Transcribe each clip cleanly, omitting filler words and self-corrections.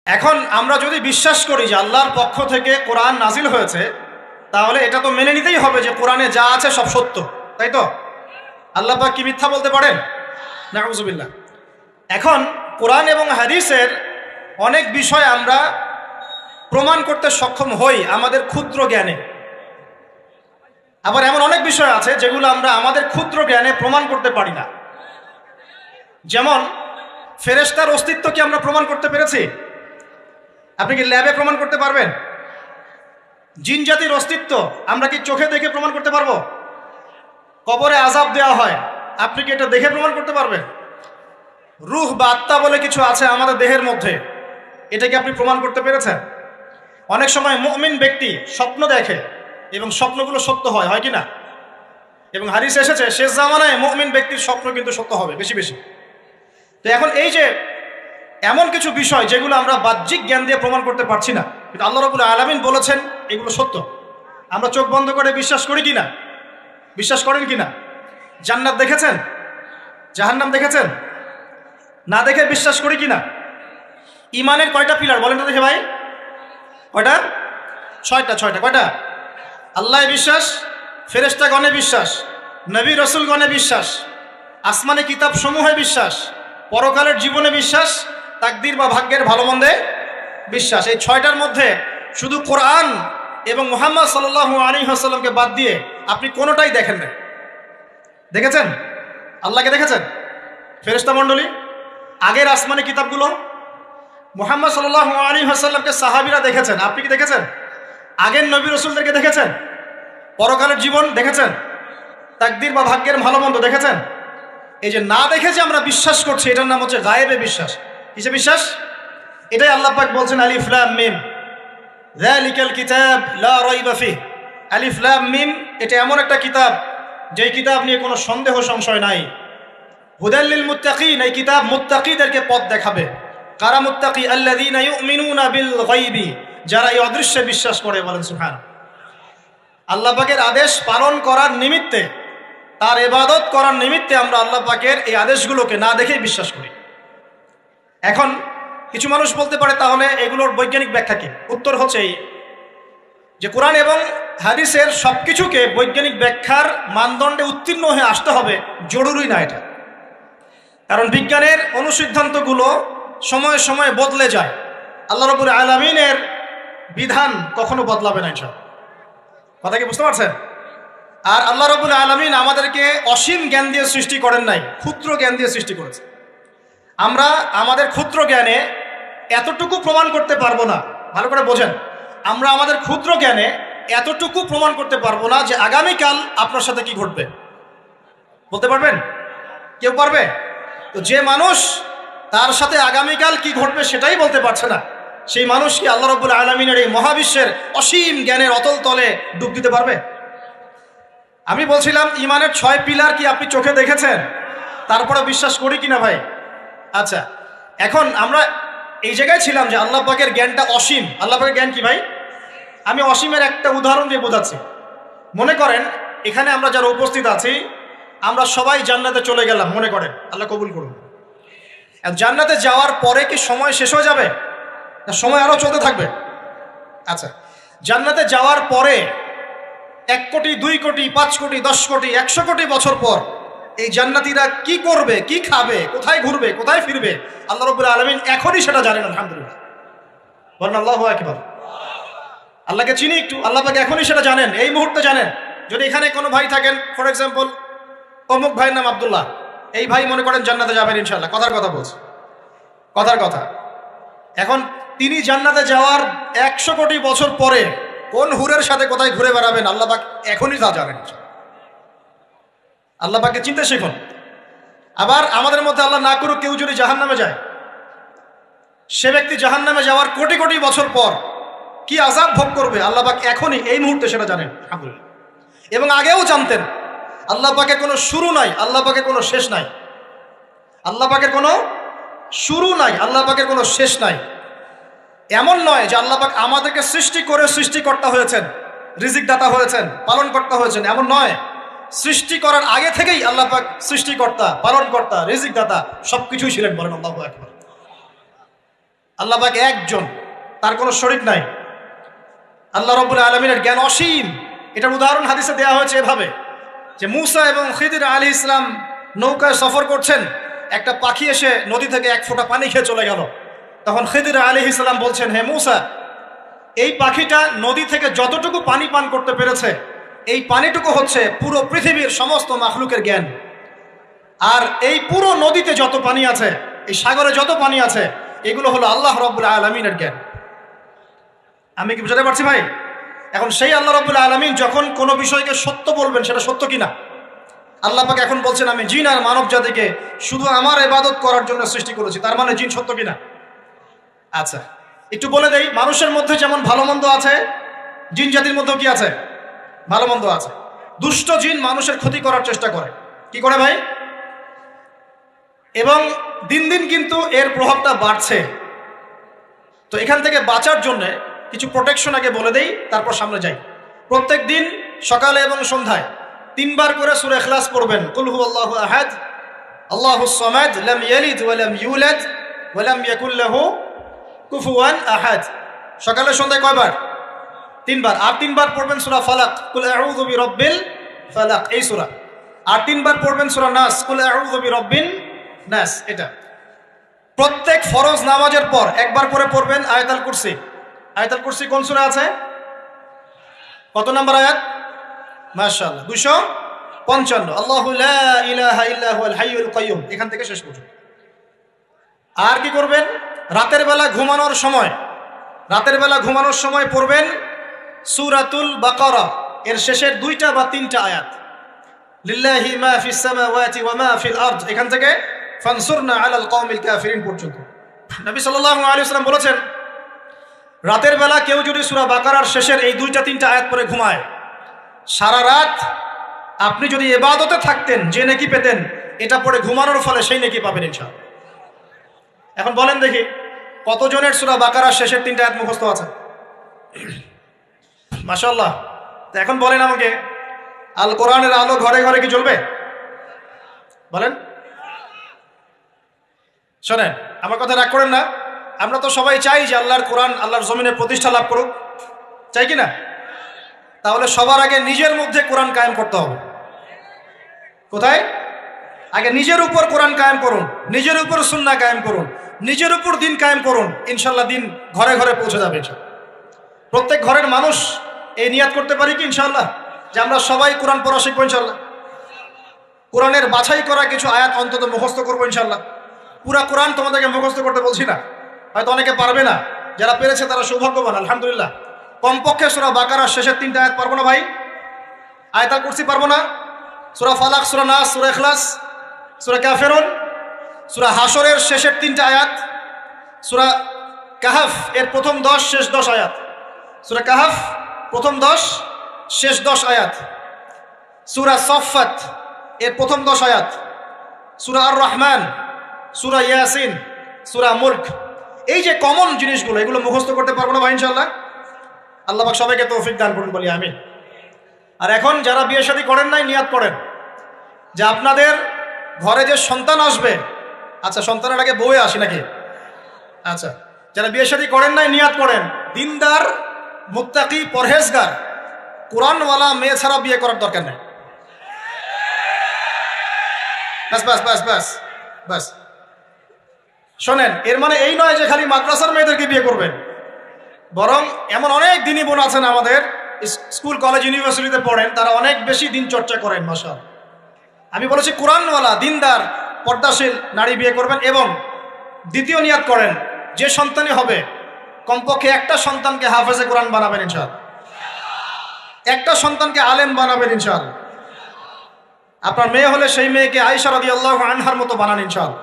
এখন আমরা যদি বিশ্বাস করি যে আল্লাহর পক্ষ থেকে কোরআন নাজিল হয়েছে, তাহলে এটা তো মেনে নিতেই হবে যে কোরআনে যা আছে সব সত্য, তাই তো? আল্লাহ পাক কি মিথ্যা বলতে পারেন? নাউযুবিল্লাহ। এখন কোরআন এবং হাদিসের অনেক বিষয় আমরা প্রমাণ করতে সক্ষম হই আমাদের ক্ষুদ্র জ্ঞানে। আবার এমন অনেক বিষয় আছে যেগুলো আমরা আমাদের ক্ষুদ্র জ্ঞানে প্রমাণ করতে পারি না। যেমন ফেরেশতার অস্তিত্ব কি আমরা প্রমাণ করতে পেরেছি? আপনি কি ল্যাবে প্রমাণ করতে পারবেন? জিন জাতির অস্তিত্ব আমরা কি চোখে দেখে প্রমাণ করতে পারবো? কবরে আযাব দেওয়া হয়, আপনি কি এটা দেখে প্রমাণ করতে পারবেন? রূহ বা আত্মা বলে কিছু আছে আমাদের দেহের মধ্যে, এটা কি আপনি প্রমাণ করতে পেরেছেন? অনেক সময় মুমিন ব্যক্তি স্বপ্ন দেখে এবং স্বপ্নগুলো সত্য হয়, হয় কি না? এবং হাদিস এসেছে শেষ জামানায় মুমিন ব্যক্তির স্বপ্ন কিন্তু সত্য হবে বেশি বেশি। তো এখন এই যে এমন কিছু বিষয় যেগুলো আমরা বাহ্যিক জ্ঞান দিয়ে প্রমাণ করতে পারছি না, কিন্তু আল্লাহ রাব্বুল আলামিন বলেছেন এগুলো সত্য, আমরা চোখ বন্ধ করে বিশ্বাস করি কিনা? বিশ্বাস করেন কিনা? জান্নাত দেখেছেন? জাহান্নাম দেখেছেন? না দেখে বিশ্বাস করি কিনা? ইমানের কয়টা পিলার বলেন তো দেখে ভাই? কয়টা? ছয়টা। কয়টা? আল্লাহ বিশ্বাস, ফেরেশতাগণে বিশ্বাস, নবী রাসূলগণে বিশ্বাস, আসমানি কিতাব সমূহে বিশ্বাস, পরকালের জীবনে বিশ্বাস, তাকদীর বা ভাগ্যের ভালো মন্দে বিশ্বাস। এই ছয়টার মধ্যে শুধু কোরআন এবং মুহাম্মদ সাল্লাল্লাহু আলাইহি ওয়াসাল্লামকে বাদ দিয়ে আপনি কোনোটাই দেখেন না। দেখেছেন? আল্লাহকে দেখেছেন? ফেরেশতা মণ্ডলী, আগের আসমানি কিতাবগুলো, মুহাম্মদ সাল্লাল্লাহু আলাইহি ওয়াসাল্লামকে সাহাবীরা দেখেছেন, আপনি কি দেখেছেন? আগের নবী রাসূলদেরকে দেখেছেন? পরকালের জীবন দেখেছেন? তাকদীর বা ভাগ্যের ভালো মন্দ দেখেছেন? এই যে না দেখে যে আমরা বিশ্বাস করছি, এটার নাম হচ্ছে গায়েবে বিশ্বাস। কিসে বিশ্বাস? এটাই আল্লাহ পাক বলছেন আলিফ লাম মিম যালিকাল কিতাব লা রাইবা ফিহ। আলিফ লাম মিম, এটা এমন একটা কিতাব যেই কিতাব নিয়ে কোনো সন্দেহ সংশয় নাই। হুদাল লিল মুত্তাকিন, এই কিতাব মুত্তাকিদেরকে পথ দেখাবে। কারা মুত্তাকি? আল্লাযীনা ইউমিনুনা বিল গায়বি, যারা এই অদৃশ্যে বিশ্বাস করে। বলেন সুবহানাল্লাহ। আল্লাহ পাকের আদেশ পালন করার নিমিত্তে, তার ইবাদত করার নিমিত্তে আমরা আল্লাহ পাকের এই আদেশগুলোকে না দেখেই বিশ্বাস করি। এখন কিছু মানুষ বলতে পারে তাহলে এগুলোর বৈজ্ঞানিক ব্যাখ্যা কি? উত্তর হচ্ছে এই যে কোরআন এবং হাদিসের সবকিছুকে বৈজ্ঞানিক ব্যাখ্যার মানদণ্ডে উত্তীর্ণ হয়ে আসতে হবে জরুরি না এটা। কারণ বিজ্ঞানের অনুসিদ্ধান্তগুলো সময়ে সময়ে বদলে যায়। আল্লাহ রাব্বুল আলামিনের বিধান কখনো বদলাবে না ইনশাআল্লাহ। কথা কি বুঝতে পারছেন? আর আল্লাহ রাব্বুল আলামিন আমাদেরকে অসীম জ্ঞান দিয়ে সৃষ্টি করেন নাই, ক্ষুদ্র জ্ঞান দিয়ে সৃষ্টি করেছে। আমরা আমাদের ক্ষুদ্র জ্ঞানে এতটুকু প্রমাণ করতে পারবো না, ভালো করে বোঝেন, আমরা আমাদের ক্ষুদ্র জ্ঞানে এতটুকু প্রমাণ করতে পারবো না যে আগামীকাল আপনার সাথে কি ঘটবে। বলতে পারবেন? কেউ পারবে? তো যে মানুষ তার সাথে আগামীকাল কি ঘটবে সেটাই বলতে পারছে না, সেই মানুষ কি আল্লাহ রাব্বুল আলামিনের এই মহাবিশ্বের অসীম জ্ঞানের অতল তলে ডুব দিতে পারবে? আমি বলছিলাম ইমানের 6 পিলার কি আপনি চোখে দেখেছেন? তারপরে বিশ্বাস করি কিনা ভাই? আচ্ছা, এখন আমরা এই জায়গায় ছিলাম যে আল্লাহ পাকের জ্ঞানটা অসীম। আল্লাহ পাকের জ্ঞান কি ভাই? আমি অসীমের একটা উদাহরণ দিয়ে বোঝাচ্ছি। মনে করেন এখানে আমরা যারা উপস্থিত আছি, আমরা সবাই জান্নাতে চলে গেলাম, মনে করেন, আল্লাহ কবুল করুন। জান্নাতে যাওয়ার পরে কি সময় শেষ হয়ে যাবে, না সময় আরো চলতে থাকবে? আচ্ছা, জান্নাতে যাওয়ার পরে 1 কোটি, 2 কোটি, 5 কোটি, 10 কোটি, 100 কোটি বছর পর এই জান্নাতীরা কি করবে, কি খাবে, কোথায় ঘুরবে, কোথায় ফিরবে, আল্লাহ রাব্বুল আলামিন এখনই সেটা জানেন। আলহামদুলিল্লাহ, বলেন আল্লাহু আকবার। আল্লাহকে চিনি একটু, আল্লাহ পাক এখনই সেটা জানেন, এই মুহূর্তে জানেন। যদি এখানে কোনো ভাই থাকেন, ফর এক্সাম্পল অমুক ভাইয়ের নাম আব্দুল্লাহ, এই ভাই মনে করেন জান্নাতে যাবেন ইনশাআল্লাহ, কথার কথা বলছে, কথার কথা। এখন তিনি জান্নাতে যাওয়ার 100 কোটি বছর পরে কোন হুরের সাথে কোথায় ঘুরে বেড়াবেন আল্লাহ পাক এখনই তা জানেন। আল্লাহ পাককে চিন্তা শিখুন। আবার আমাদের মধ্যে আল্লাহ না করুক কেউ যদি জাহান্নামে যায়, সে ব্যক্তি জাহান্নামে যাওয়ার কোটি কোটি বছর পর কি আযাব ভোগ করবে আল্লাহ পাক এখনই এই মুহূর্তে সেটা জানেন। আলহামদুলিল্লাহ। এবং আগেও জানতেন। আল্লাহ পাকের কোনো শুরু নাই, আল্লাহ পাকের কোনো শেষ নাই। আল্লাহ পাকের কোনো শুরু নাই, আল্লাহ পাকের কোনো শেষ নাই। এমন নয় যে আল্লাহ পাক আমাদেরকে সৃষ্টি করে সৃষ্টিকর্তা হয়েছেন, রিজিক দাতা হয়েছেন, পালনকর্তা হয়েছেন, এমন নয়। সৃষ্টি করার আগে থেকেই আল্লাহ পাক সৃষ্টিকর্তা, পালনকর্তা, রিজিক দাতা সবকিছুই ছিলেন। বলেন আল্লাহু আকবার। আল্লাহ পাক একজন, তার কোনো শরীক নাই। আল্লাহ রাব্বুল আলামিনের জ্ঞান অসীম। এটার উদাহরণ হাদিসে দেওয়া হয়েছে এভাবে যে মুসা এবং খিদির আলাইহিস সালাম নৌকায় সফর করছেন, একটা পাখি এসে নদী থেকে এক ফোঁটা পানি খেয়ে চলে গেল। তখন খিদির আলাইহিস সালাম বলছেন, হে মুসা, এই পাখিটা নদী থেকে যতটুকু পানি পান করতে পেরেছে, এই পানিটুকু হচ্ছে পুরো পৃথিবীর সমস্ত মাখলুকের জ্ঞান। আর এই পুরো নদীতে যত পানি আছে, এই সাগরে যত পানি আছে, এগুলো হলো আল্লাহ রাব্বুল আলামিনের জ্ঞান। আমি কি বুঝাতে পারছি ভাই? এখন সেই আল্লাহ রাব্বুল আলামিন যখন কোনো বিষয়কে সত্য বলবেন, সেটা সত্য কিনা? আল্লাহ পাক এখন বলছেন, আমি জিন আর মানব জাতিকে শুধু আমার ইবাদত করার জন্য সৃষ্টি করেছি। তার মানে জিন সত্য কিনা? আচ্ছা, একটু বলে দেই, মানুষের মধ্যে যেমন ভালো মন্দ আছে, জিন জাতির মধ্যেও কি আছে? ভালো মন্দ আছে। দুষ্ট জিন মানুষের ক্ষতি করার চেষ্টা করে। কি করে ভাই? এবং দিন দিন কিন্তু এর প্রভাবটা বাড়ছে। তো এখান থেকে বাঁচার জন্য কিছু প্রোটেকশন আগে বলে দেই, তারপর সামনে যাই। প্রত্যেক দিন সকালে এবং সন্ধ্যায় 3 বার করে সূরা ইখলাস পড়বেন। কুল হুয়াল্লাহু আহাদ, আল্লাহুস সামাদ, লাম ইয়ালিদ ওয়া লাম ইউলাদ ওয়া লাম ইয়াকুল লাহু কুফুয়ান আহাদ। সকালে সন্ধ্যায় কয়বার? 3 বার। আর 3 বার পড়বেন সূরা ফালাক, কুল আউযু বিরাব্বিল ফালাক, এই সূরা। আর 3 বার পড়বেন সূরা নাস, কুল আউযু বিরাব্বিন নাস। এটা প্রত্যেক ফরজ নামাজের পর একবার করে পড়বেন আয়াতুল কুরসি। আয়াতুল কুরসি কোন সূরা আছে? কত নম্বর আয়াত? মাশাআল্লাহ, 255। আল্লাহু লা ইলাহা ইল্লা হুয়াল হাইয়ুল কাইয়্যুম, এখান থেকে শেষ পর্যন্ত। আর কি করবেন? রাতের বেলা ঘুমানোর সময় পড়বেন সূরাতুল বাকারা, এর শেষের 2টা বা 3টা আয়াত। লিল্লাহি মা ফিস সামাওয়াতি ওয়া মা ফিল আরদ, এখান থেকে ফানসুরনা আলাল কওমিল কাফিরিন পর্যন্ত। নবী সাল্লাল্লাহু আলাইহি ওয়াসাল্লাম বলেছেন, রাতের বেলা কেউ যদি সূরা বাকারার শেষের এই 2টা 3টা আয়াত পড়ে ঘুমায়, সারা রাত আপনি যদি ইবাদতে থাকতেন যে নেকি পেতেন, এটা পড়ে ঘুমানোর ফলে সেই নেকি পাবেন ইনশাআল্লাহ। এখন বলেন দেখি, কতজনের সূরা বাকারার শেষের 3টা আয়াত মুখস্থ আছে? মাশাআল্লাহ। তো এখন বলেন আমাকে, আল কোরআনের আলো ঘরে ঘরে কি জ্বলবে? বলেন। শোনেন, আমার কথা রাগ করেন না। আমরা তো সবাই চাই যে আল্লাহর কোরআন আল্লাহর জমিনে প্রতিষ্ঠা লাভ করুক, চাই কি না? তাহলে সবার আগে নিজের মধ্যে কোরআন কায়েম করতে হবে। কোথায়? আগে নিজের উপর কোরআন কায়েম করুন, নিজের উপর সুন্নাহ কায়েম করুন, নিজের উপর দিন কায়েম করুন। ইনশাল্লাহ দিন ঘরে ঘরে পৌঁছে যাবে। প্রত্যেক ঘরের মানুষ এই নিয়াত করতে পারি কি ইনশাল্লাহ যে আমরা সবাই কোরআন পড়া শিখবো ইনশাল্লাহ? কোরআনের বাছাই করা কিছু আয়াত অন্তত মুখস্থ করবো ইনশাল্লাহ। পুরা কোরআন তোমাদেরকে মুখস্থ করতে বলছি না, হয়তো অনেকে পারবে না। যারা পেরেছে তারা সৌভাগ্যবান, আলহামদুলিল্লাহ। কমপক্ষে সূরা বাকারার শেষের 3টা আয়াত পারবো না ভাই? আয়াতুল কুরসি পারবো না? সূরা ফালাক, সূরা নাস, সূরা ইখলাস, সূরা কাফিরুন, সূরা হাশরের শেষের 3টা আয়াত, সূরা কাহফ এর প্রথম 10 শেষ 10 আয়াত, সূরা কাহফ প্রথম 10 শেষ 10 আয়াত, সূরা সফফাত এর প্রথম 10 আয়াত, সূরা আর রহমান, সূরা ইয়াসিন, সূরা মুলক। এই যে কমন জিনিসগুলো, এগুলো মুখস্থ করতে পারবো না ভাই ইনশাআল্লাহ? আল্লাহ পাক সবাইকে তৌফিক দান করুন, বলি আমিন। আর এখন যারা বিয়ে শাদী করেন নাই, নিয়াত করেন যে আপনাদের ঘরে যে সন্তান আসবে, আচ্ছা সন্তানের আগে বউয়ে আসি নাকি? আচ্ছা, যারা বিয়ে শাদী করেন নাই নিয়াত করেন, দিনদার, মুত্তাকি, পরহেজগার, কোরআনওয়ালা মেয়ে ছাড়া বিয়ে করার দরকার নেই। বাস বাস বাস বাস বাস। শোনেন, এর মানে এই নয় যে খালি মাদ্রাসার মেয়েদেরকে বিয়ে করবেন, বরং এমন অনেক দিনী বোন আছেন আমাদের স্কুল কলেজ ইউনিভার্সিটিতে পড়েন, তারা অনেক বেশি দিন চর্চা করেন মাশাআল্লাহ। আমি বলেছি কোরআনওয়ালা, দিনদার, পর্দাশীল নারী বিয়ে করবেন। এবং দ্বিতীয় নিয়াত করেন, যে সন্তানই হবে কমপক্ষে একটা সন্তানকে হাফেজে কোরআন বানাবেন ইনশাআল্লাহ, একটা সন্তানকে আলেম বানাবেন ইনশাআল্লাহ। আপনার মেয়ে হলে সেই মেয়েকে আয়েশা রাদিয়াল্লাহু আনহার মতো বানান ইনশাআল্লাহ।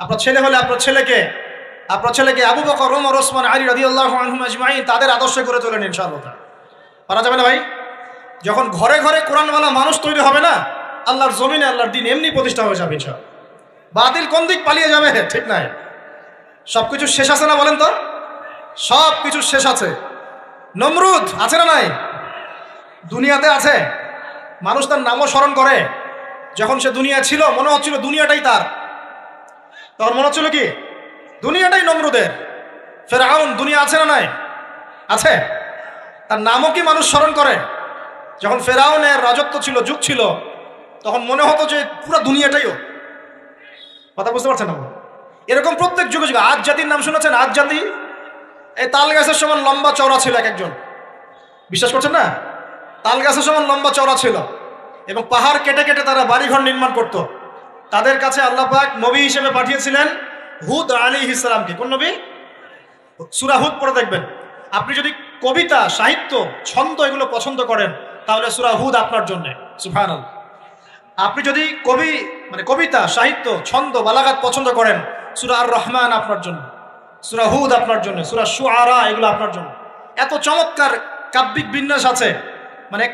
আপনার ছেলে হলে আপনার ছেলেকে আবু বকর, ওমর, ওসমান, আলী রাদিয়াল্লাহু আনহুম আজমাইন তাদের আদর্শে করে তোলেন ইনশাআল্লাহ। পারা যাবে না ভাই? যখন ঘরে ঘরে কোরআনওয়ালা মানুষ তৈরি হবে না, আল্লাহর জমিনে আল্লাহর দিন এমনি প্রতিষ্ঠা হয়ে যাবে ইনশাআল্লাহ। বাতিল কোন দিক পালিয়ে যাবে? ঠিক নাই? সবকিছু শেষ আছে না বলেন তো? সব কিছু শেষ আছে। নমরুদ আছে না নাই? দুনিয়াতে আছে। মানুষ তার নামও স্মরণ করে। যখন সে দুনিয়া ছিল মনে হচ্ছিল দুনিয়াটাই তার, তখন মনে হচ্ছিল কি দুনিয়াটাই নমরুদের। ফেরাউন দুনিয়া আছে না নাই? আছে। তার নামও কি মানুষ স্মরণ করে? যখন ফেরাউনের রাজত্ব ছিল, যুগ ছিল, তখন মনে হতো যে পুরো দুনিয়াটাইও। কথা বুঝতে পারছেন না? এরকম প্রত্যেক যুগে যুগে। আজ জাতির নাম শুনেছেন? আজ জাতি এই তাল গাছের সমান লম্বা চওড়া ছিল এক একজন। বিশ্বাস করছেন না? তাল গাছের সমান লম্বা চওড়া ছিল এবং পাহাড় কেটে কেটে তারা বাড়িঘর নির্মাণ করত। তাদের কাছে আল্লাহ পাক নবী হিসেবে পাঠিয়েছিলেন হুদ আলাইহিস সালামকে। কোন নবী? সূরা হুদ পড়ে দেখবেন। আপনি যদি কবিতা, সাহিত্য, ছন্দ এগুলো পছন্দ করেন তাহলে সূরা হুদ আপনার জন্য। সুবহানাল্লাহ। আপনি যদি কবিতা, সাহিত্য, ছন্দ, বালাগাত পছন্দ করেন, সূরা আর রহমান আপনার জন্য, সূরা হুদ আপনার জন্য, সূরা শুআরা এগুলো আপনার জন্য। এত চমৎকার কাব্যিক বিন্যাস আছে,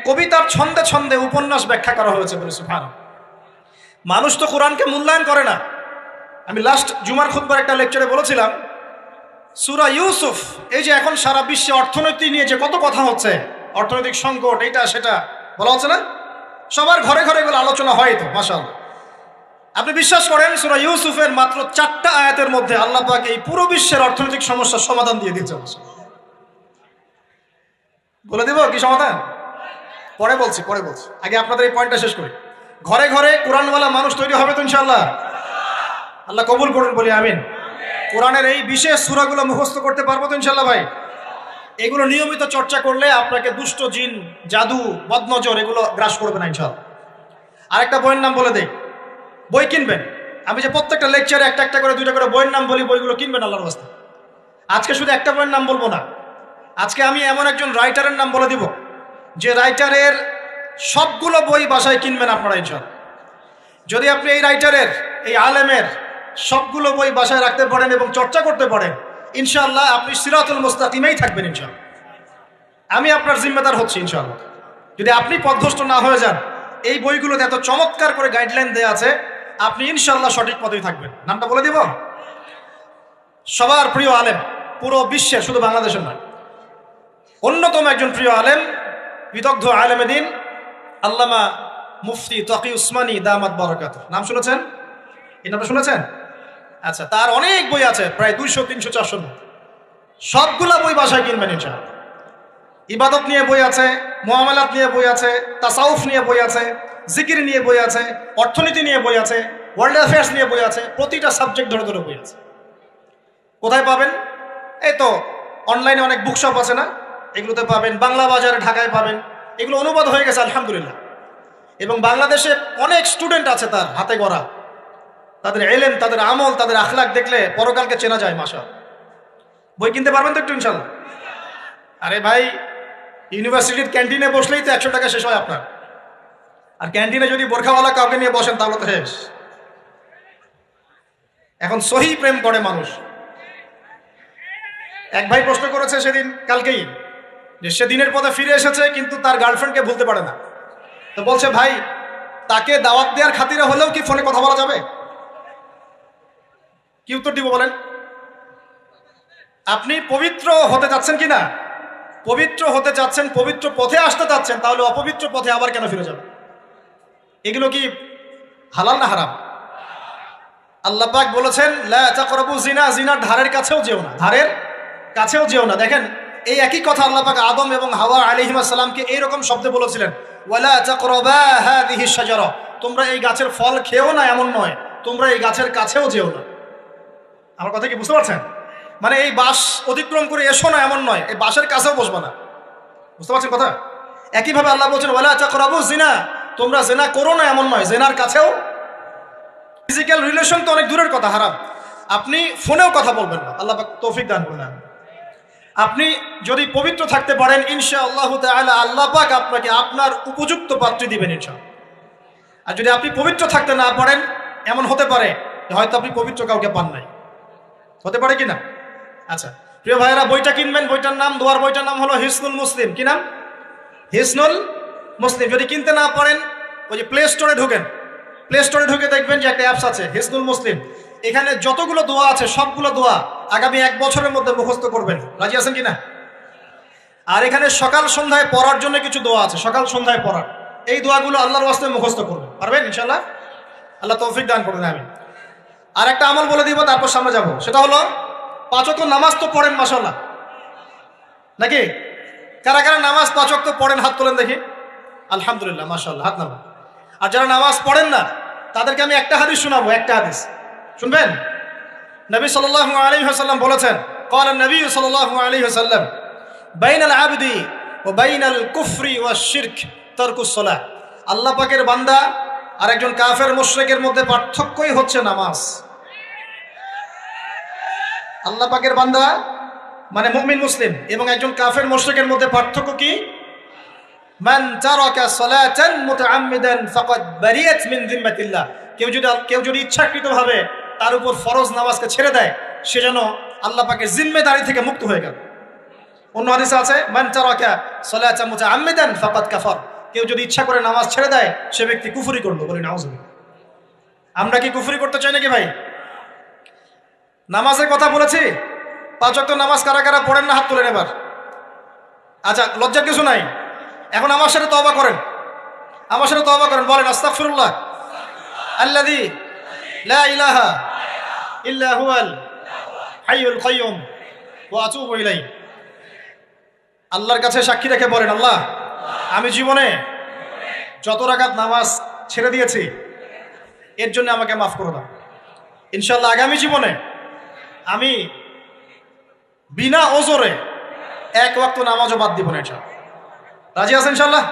কবিতার ছন্দে ছন্দে উপন্যাস ব্যাখ্যা করা হয়েছে বলে। সুবহানাল্লাহ। মানুষ তো কোরআনকে মূল্যায়ন করে না। আমি লাস্ট জুমার খুতবার একটা লেকচারে বলেছিলাম, সূরা ইউসুফ, এই যে এখন সারা বিশ্বে অর্থনীতি নিয়ে যে কত কথা হচ্ছে, অর্থনৈতিক সংকট, এইটা সেটা বলা হচ্ছে না, সবার ঘরে ঘরে এগুলো আলোচনা হয় তো, মাশাআল্লাহ। আপনি বিশ্বাস করেন সূরা ইউসুফের মাত্র 4টা আয়াতের মধ্যে আল্লাহ পাক এই পুরো বিশ্বের অর্থনৈতিক সমস্যার সমাধান দিয়ে দিয়েছে। বলে দিব কি সমাধান? পরে বলছি। আগে আপনাদের এই পয়েন্টটা শেষ করি। ঘরে ঘরে কোরআনওয়ালা মানুষ তৈরি হবে তো ইনশাআল্লাহ। আল্লাহ কবুল করুন, বলি আমিন। কোরআনের এই বিশেষ সূরাগুলো মুখস্থ করতে পারবো তো ইনশাআল্লাহ ভাই? এগুলো নিয়মিত চর্চা করলে আপনাকে দুষ্ট জিন, জাদু, বদনজর এগুলো গ্রাস করবে না ইনশাআল্লাহ। আরেকটা বইয়ের নাম বলে দেই, বই কিনবেন। আমি যে প্রত্যেকটা লেকচারে একটা একটা করে 2টা করে বইয়ের নাম বলি, বইগুলো কিনবেন আল্লাহর রাস্তায়। আজকে শুধু একটা বইয়ের নাম বলবো না, আজকে আমি এমন একজন রাইটারের নাম বলে দিব যে রাইটারের সবগুলো বই বাসায় কিনবেন আপনারা ইনশাআল্লাহ। যদি আপনি এই রাইটারের, এই আলেমের সবগুলো বই বাসায় রাখতে পারেন এবং চর্চা করতে পারেন, ইনশাআল্লাহ আপনি সিরাতুল মুস্তাকিমেই থাকবেন ইনশাআল্লাহ। আমি আপনার জিম্মেদার হচ্ছি ইনশাআল্লাহ। যদি আপনি পথভ্রষ্ট না হয়ে যান, এই বইগুলোতে এত চমৎকার করে গাইডলাইন দেওয়া আছে, আপনি ইনশাআল্লাহ সঠিক পথেই থাকবেন। নামটা বলে দিব। সবার প্রিয় আলেম, পুরো বিশ্বের, শুধু বাংলাদেশের নয়, অন্যতম একজন প্রিয় আলেম, বিদগ্ধ আলেমে দ্বীন আল্লামা মুফতি তকি উসমানী দামাত বারাকাতুহু। নাম শুনেছেন? এই নামটা শুনেছেন? আচ্ছা, তার অনেক বই আছে, প্রায় 200, 300, 400 মতো। সবগুলা বই বাসায় কিনবেন ইনশাআল্লাহ। ইবাদত নিয়ে বই আছে, মুআমালাত নিয়ে বই আছে, তাসাউফ নিয়ে বই আছে, জিকির নিয়ে বই আছে, অর্থনীতি নিয়ে বই আছে, ওয়ার্ল্ড অ্যাফেয়ার্স নিয়ে বই আছে, প্রতিটা সাবজেক্ট ধরে ধরে বই আছে। কোথায় পাবেন? এই তো অনলাইনে অনেক বুকশপ আছে না, এগুলোতে পাবেন। বাংলা বাজারে, ঢাকায় পাবেন। এগুলো অনুবাদ হয়ে গেছে আলহামদুলিল্লাহ। এবং বাংলাদেশে অনেক স্টুডেন্ট আছে তার হাতে গড়া, তাদের এলেম, তাদের আমল, তাদের আখলাক দেখলে পরকালকে চেনা যায়। মাশাআল্লাহ। বই কিনতে পারবেন তো একটু ইনশাআল্লাহ? আরে ভাই, ইউনিভার্সিটির ক্যান্টিনে বসলেই তো 100 টাকা শেষ হয় আপনার। আর ক্যান্টিনে যদি বোরখাওয়ালা কাউকে নিয়ে বসেন তাহলে তো শেষ। এখন সহি প্রেম করে মানুষ। এক ভাই প্রশ্ন করেছে সেদিন, কালকেই, যে সে দিনের পথে ফিরে এসেছে কিন্তু তার গার্লফ্রেন্ডকে ভুলতে পারে না। তো বলছে, ভাই তাকে দাওয়াত দেওয়ার খাতিরে হলেও কি ফোনে কথা বলা যাবে? কি উত্তর দিব বলেন? আপনি পবিত্র হতে যাচ্ছেন কিনা? পবিত্র হতে যাচ্ছেন, পবিত্র পথে আসতে যাচ্ছেন, তাহলে অপবিত্র পথে আবার কেন ফিরে যাবেন? এগুলো কি হালাল না হারাম? আল্লাহ পাক বলেছেন, লা তাকরাবু জিনা, জিনার ধারের কাছেও যেও না, ধারের কাছেও যেও না। দেখেন, এই একই কথা আল্লাহ পাক আদম এবং হাওয়া আলাইহিস সালামকে এইরকম শব্দে বলেছিলেন, ওয়ালা তাকরাবা হাযিহি শাজারা, তোমরা এই গাছের ফল খেও না এমন নয়, তোমরা এই গাছের কাছেও যেও না। আমার কথা কি বুঝতে পারছেন? এই বাস অতিক্রম করে এসো না এমন নয়, এই বাসের কাছেও বসবা না। বুঝতে পারছেন কথা? একইভাবে আল্লাহ বলছেন, ওয়ালা তাকরাবু জিনা, তোমরা জিনা করো না এমন নয়, জিনার কাছেও। ফিজিক্যাল রিলেশন তো অনেক দূরের কথা, হারাম। আপনি ফোনেও কথা বলবেন না, আল্লাহ পাক তৌফিক দান করুন। আপনি যদি পবিত্র থাকতে পারেন ইনশাআল্লাহ তাআলা, আল্লাহ পাক আপনাকে আপনার উপযুক্ত পাত্রী দিবেন ইনশাআল্লাহ। আর যদি আপনি পবিত্র থাকতে না পারেন, এমন হতে পারে হয়তো আপনি পবিত্র কাউকে পান নাই। হতে পারে কিনা? আচ্ছা প্রিয় ভাইয়েরা, বইটা কিনবেন। বইটার নাম, দোয়ার বইটার নাম হলো হিসনুল মুসলিম। কি নাম? হিসনুল মুসলিম। যদি কিনতে না পারেন, ওই যে প্লে স্টোরে ঢুকেন, প্লে স্টোরে ঢুকে দেখবেন যে একটা অ্যাপস আছে হিসনুল মুসলিম। এখানে যতগুলো দোয়া আছে সবগুলো দোয়া আগামী 1 বছরের মধ্যে মুখস্থ করবেন। রাজি আছেন কিনা? আর এখানে সকাল সন্ধ্যায় পড়ার জন্য কিছু দোয়া আছে, সকাল সন্ধ্যায় পড়ার। এই দোয়াগুলো আল্লাহর ওয়াস্তে মুখস্থ করবেন। পারবেন ইনশাআল্লাহ? আল্লাহ তৌফিক দান করবেন। আমি আর একটা আমল বলে দিব, তারপর সামনে যাব। সেটা হলো পাঁচ ওয়াক্ত নামাজ তো পড়েন মাশাআল্লাহ, নাকি? কারা কারা নামাজ পাঁচ ওয়াক্ত পড়েন হাত তোলেন দেখি। আলহামদুলিল্লাহ, মাশাআল্লাহ, হাত নামান। আর যারা নামাজ পড়েন না তাদেরকে আমি একটা হাদিস শোনাবো, একটা হাদিস শুনবেন। নবী সাল্লাল্লাহু আলাইহি ওয়াসাল্লাম বলেছেন, قال النبي صلى الله عليه وسلم بين العبد وبين الكفر والشرك ترك الصلاة। আল্লাহ পাকের বান্দা আর একজন কাফের মুশরিকের মধ্যে পার্থক্যই হচ্ছে নামাজ। আল্লাহ পাকের বান্দা মানে মুমিন মুসলিম এবং একজন কাফের মুশরিকের মধ্যে পার্থক্য কি? মান তারাকা সালাতান মুতাআম্মিদান ফাকাদ বারিয়াত মিন যিম্মাতিল্লাহ। কেউ যদি ইচ্ছাকৃতভাবে তার উপর ফরজ নামাজকে ছেড়ে দেয়, সে যেন আল্লাহ পাকের জিম্মেদারি থেকে মুক্ত হয়ে গেল। অন্য হাদিসে আছে মান তারাকা সালাতান মুতাআম্মিদান ফাকাদ কাফার। কেউ যদি ইচ্ছা করে নামাজ ছেড়ে দেয়, সে ব্যক্তি কুফরি করলো। বলি নাউযুবিল্লাহ। আমরা কি কুফরি করতে চাই নাকি ভাই? নামাজের কথা বলেছি, পাঁচ ওয়াক্ত নামাজ কারা কারা পড়েন না হাত তোলেন এবার। আচ্ছা, লজ্জার কিছু নাই। এখন আমার সাথে তওবা করেন, আমার সাথে তওবা করেন, বলেন আস্তাগফিরুল্লাহ আল্লাযী লা ইলাহা ইল্লা হুয়াল হাইয়ুল কাইয়্যুম ওয়া আতুবু ইলাইহি। আল্লাহর কাছে সাক্ষী রেখে বলেন, আল্লাহ, আমি জীবনে যত রাকাত নামাজ ছেড়ে দিয়েছি এর জন্য আমাকে মাফ করে দাও। ইনশাআল্লাহ আগামী জীবনে আমি বিনা ওজরে এক ওয়াক্ত নামাজও বাদ দিব না। ইনশাআল্লাহ রাজি আছেন ইনশাআল্লাহ?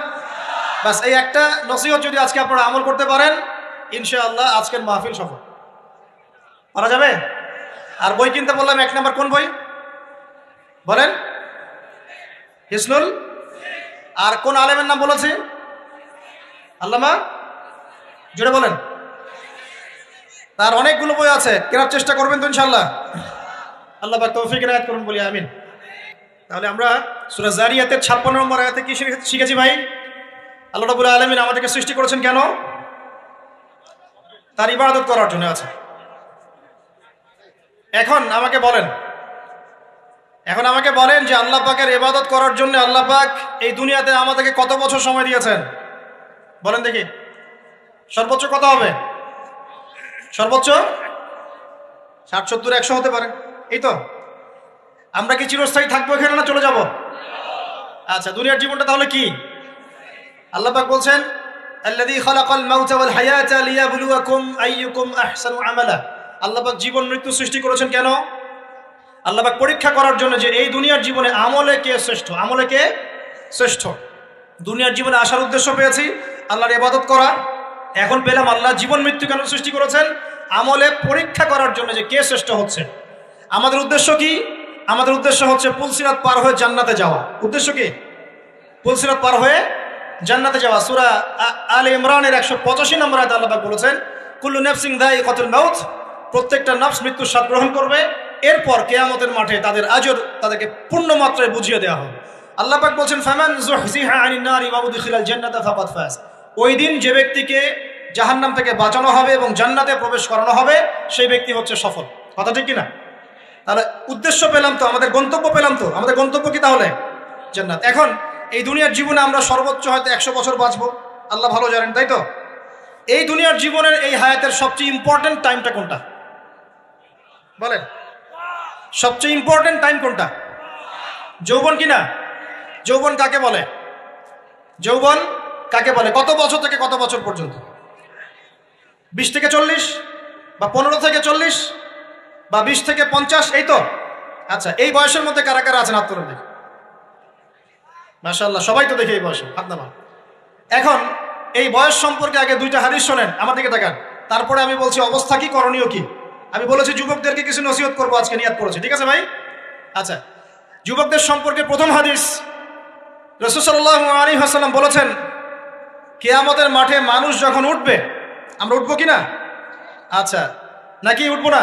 বাস এই একটা নসিহত যদি আজকে আপনারা আমল করতে পারেন, ইনশাআল্লাহ আজকের মাহফিল সফল। পারা যাবে? আর বই কিনতে বললাম, এক নাম্বার কোন বই বলেন? হিসনুল। আর কোন আলেমের নাম বলেছে? আল্লামা, জুড়ে বলেন। তার অনেকগুলো বই আছে, কেনার চেষ্টা করবেন তো ইনশাআল্লাহ। আল্লাহ পাক তৌফিক ইনায়াত করুন, বলি আমিন। তাহলে আমরা সূরা জারিয়াতের 56 নম্বর আয়াতে কি শিখেছি ভাই? আল্লাহ রাব্বুল আলামিন আমাদেরকে সৃষ্টি করেছেন কেন? তার ইবাদত করার জন্য আছে। এখন আমাকে বলেন যে আল্লাহ পাকের ইবাদত করার জন্য আল্লাহ পাক এই দুনিয়াতে আমাদেরকে কত বছর সময় দিয়েছেন? বলেন দেখি। সর্বোচ্চ কত হবে? সর্বোচ্চ 60, 70, 100 হতে পারে। এই তো। আমরা কি চিরস্থায়ী থাকবো এখানে না চলে যাব? আচ্ছা, দুনিয়ার জীবনটা তাহলে কি? আল্লাহ পাক বলছেন, আল্লাযী খালাকাল মাউতা ওয়াল হায়াতা লিয়াবলুয়াকুম আইয়ুকুম আহসানু আমালা। আল্লাহ পাক জীবন মৃত্যু সৃষ্টি করেছেন কেন? আল্লাহ পাক পরীক্ষা করার জন্য যে এই দুনিয়ার জীবনে আমলে কে শ্রেষ্ঠ, আমলে কে শ্রেষ্ঠ। দুনিয়ার জীবনে আসার উদ্দেশ্য পেয়েছি আল্লাহর ইবাদত করা, এখন পেলাম আল্লাহ জীবন মৃত্যু কেন সৃষ্টি করেছেন? আমলে পরীক্ষা করার জন্য যে কে শ্রেষ্ঠ হচ্ছে। আমাদের উদ্দেশ্য কি? আমাদের উদ্দেশ্য হচ্ছে পুলসিরাত পার হয়ে জান্নাতে যাওয়া। উদ্দেশ্য কি? পুলসিরাত পার হয়ে জান্নাতে যাওয়া। সূরা আলে ইমরানের 185 নম্বর আয়াতে আল্লাহ পাক বলেছেন, কুল্লু নাফসিন যায়িকাতুল মাউত। প্রত্যেকটা নফস মৃত্যুর স্বাদ গ্রহণ করবে, এরপর কিয়ামতের মাঠে তাদের আজর তাদেরকে পূর্ণ মাত্রায় বুঝিয়ে দেওয়া হবে। আল্লাহ পাক বলছেন, ফামান যুহজিহা আনিন নারি ওয়া উদখিলাল জান্নাতা ফাকাদ ফাজ। ওই দিন যে ব্যক্তিকে জাহান্নাম থেকে বাঁচানো হবে এবং জান্নাতে প্রবেশ করানো হবে, সেই ব্যক্তি হচ্ছে সফল। কথা ঠিক কিনা? তাহলে উদ্দেশ্য পেলাম তো, আমাদের গন্তব্য পেলাম তো। আমাদের গন্তব্য কি তাহলে? জান্নাত। এখন এই দুনিয়ার জীবনে আমরা সর্বোচ্চ হয়তো 100 বছর বাঁচবো, আল্লাহ ভালো জানেন, তাই তো? এই দুনিয়ার জীবনের এই হায়াতের সবচেয়ে ইম্পর্টেন্ট টাইমটা কোনটা বলেন? সবচেয়ে ইম্পর্টেন্ট টাইম কোনটা? যৌবন কিনা? যৌবন কাকে বলে? যৌবন কাকে বলে? কত বছর থেকে কত বছর পর্যন্ত? 20 থেকে 40 বা 15 থেকে 40 বা 20 থেকে 50, এই তো। আচ্ছা, এই বয়সের মধ্যে কারা কারা আছেন হাত তুলে দেখি। মাশাআল্লাহ, সবাই তো দেখি এই বয়সে, হাত নামান। এখন এই বয়স সম্পর্কে আগে 2টা হাদিস শোনেন, আমার দিকে তাকান, তারপরে আমি বলছি অবস্থা কি, করণীয় কি। আমি বলেছি যুবকদেরকে কিছু নসিহত করবো আজকে, নিয়াত করেছি, ঠিক আছে ভাই? আচ্ছা, যুবকদের সম্পর্কে প্রথম হাদিস, রাসূল সাল্লাল্লাহু আলাইহি ওয়াসাল্লাম বলেছেন, কিয়ামতের মাঠে মানুষ যখন উঠবে, আমরা উঠবো কিনা? আচ্ছা, নাকি উঠবো না?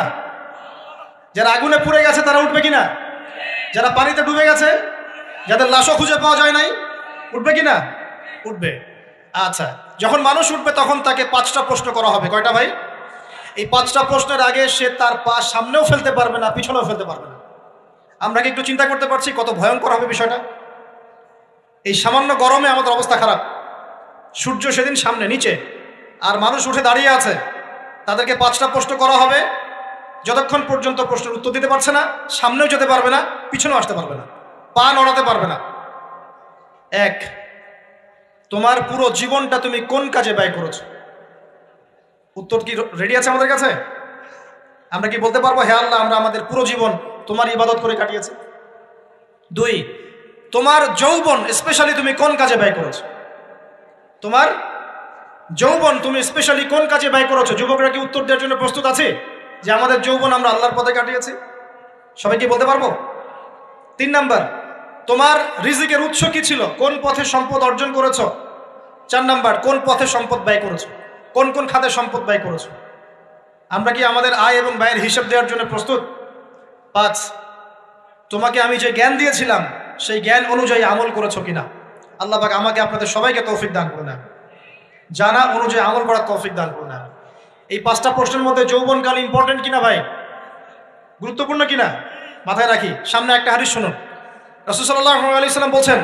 যারা আগুনে পুড়ে গেছে তারা উঠবে কিনা? যারা পানিতে ডুবে গেছে, যাদের লাশও খুঁজে পাওয়া যায় নাই, উঠবে কিনা? উঠবে। আচ্ছা, যখন মানুষ উঠবে তখন তাকে 5টা প্রশ্ন করা হবে। কয়টা ভাই? এই 5টা প্রশ্নের আগে সে তার পা সামনেও ফেলতে পারবে না, পিছনেও ফেলতে পারবে না। আমরা কি একটু চিন্তা করতে পারছি কত ভয়ঙ্কর হবে বিষয়টা? এই সামান্য গরমে আমাদের অবস্থা খারাপ, সূর্য সেদিন সামনে নিচে, আর মানুষ উঠে দাঁড়িয়ে আছে, তাদেরকে 5টা প্রশ্ন করা হবে। যতক্ষণ পর্যন্ত প্রশ্নের উত্তর দিতে পারছে না, সামনেও যেতে পারবে না, পিছনেও আসতে পারবে না, পা নড়াতে পারবে না। এক, তোমার পুরো জীবনটা তুমি কোন কাজে ব্যয় করেছো? উত্তর কি রেডি আছে আমাদের কাছে? আমরা কি বলতে পারবো হে আল্লাহ আমরা আমাদের পুরো জীবন তোমার ইবাদত করে কাটিয়েছি? দুই, তোমার যৌবন স্পেশালি তুমি কোন কাজে ব্যয় করেছো? তোমার যৌবন তুমি স্পেশালি কোন কাজে ব্যয় করেছো? যুবকরা কি উত্তর দেওয়ার জন্য প্রস্তুত আছে যে আমাদের যৌবন আমরা আল্লাহর পথে কাটিয়েছি? সবাই কি বলতে পারবো? তিন নাম্বার, তোমার রিজিকের উৎস কি ছিল? কোন পথে সম্পদ অর্জন করেছো? চার নাম্বার, কোন পথে সম্পদ ব্যয় করেছো? কোন কোন খাতে সম্পদ ব্যয় করেছো? আমরা কি আমাদের আয় এবং ব্যয়ের হিসাব দেওয়ার জন্য প্রস্তুত? পাঁচ, তোমাকে আমি যে জ্ঞান দিয়েছিলাম সেই জ্ঞান অনুযায়ী আমল করেছো কিনা? আল্লাহ পাক আমাকে আপনাদের সবাইকে তৌফিক দান করে নেন, জানা অনুযায়ী আমল করার তৌফিক দান করে নেন। এই পাঁচটা প্রশ্নের মধ্যে যৌবনকাল ইম্পর্টেন্ট কিনা ভাই? গুরুত্বপূর্ণ কিনা? মাথায় রাখি। সামনে একটা হাদিস শুনুন। রাসূল সাল্লাল্লাহু আলাইহি সাল্লাম বলছেন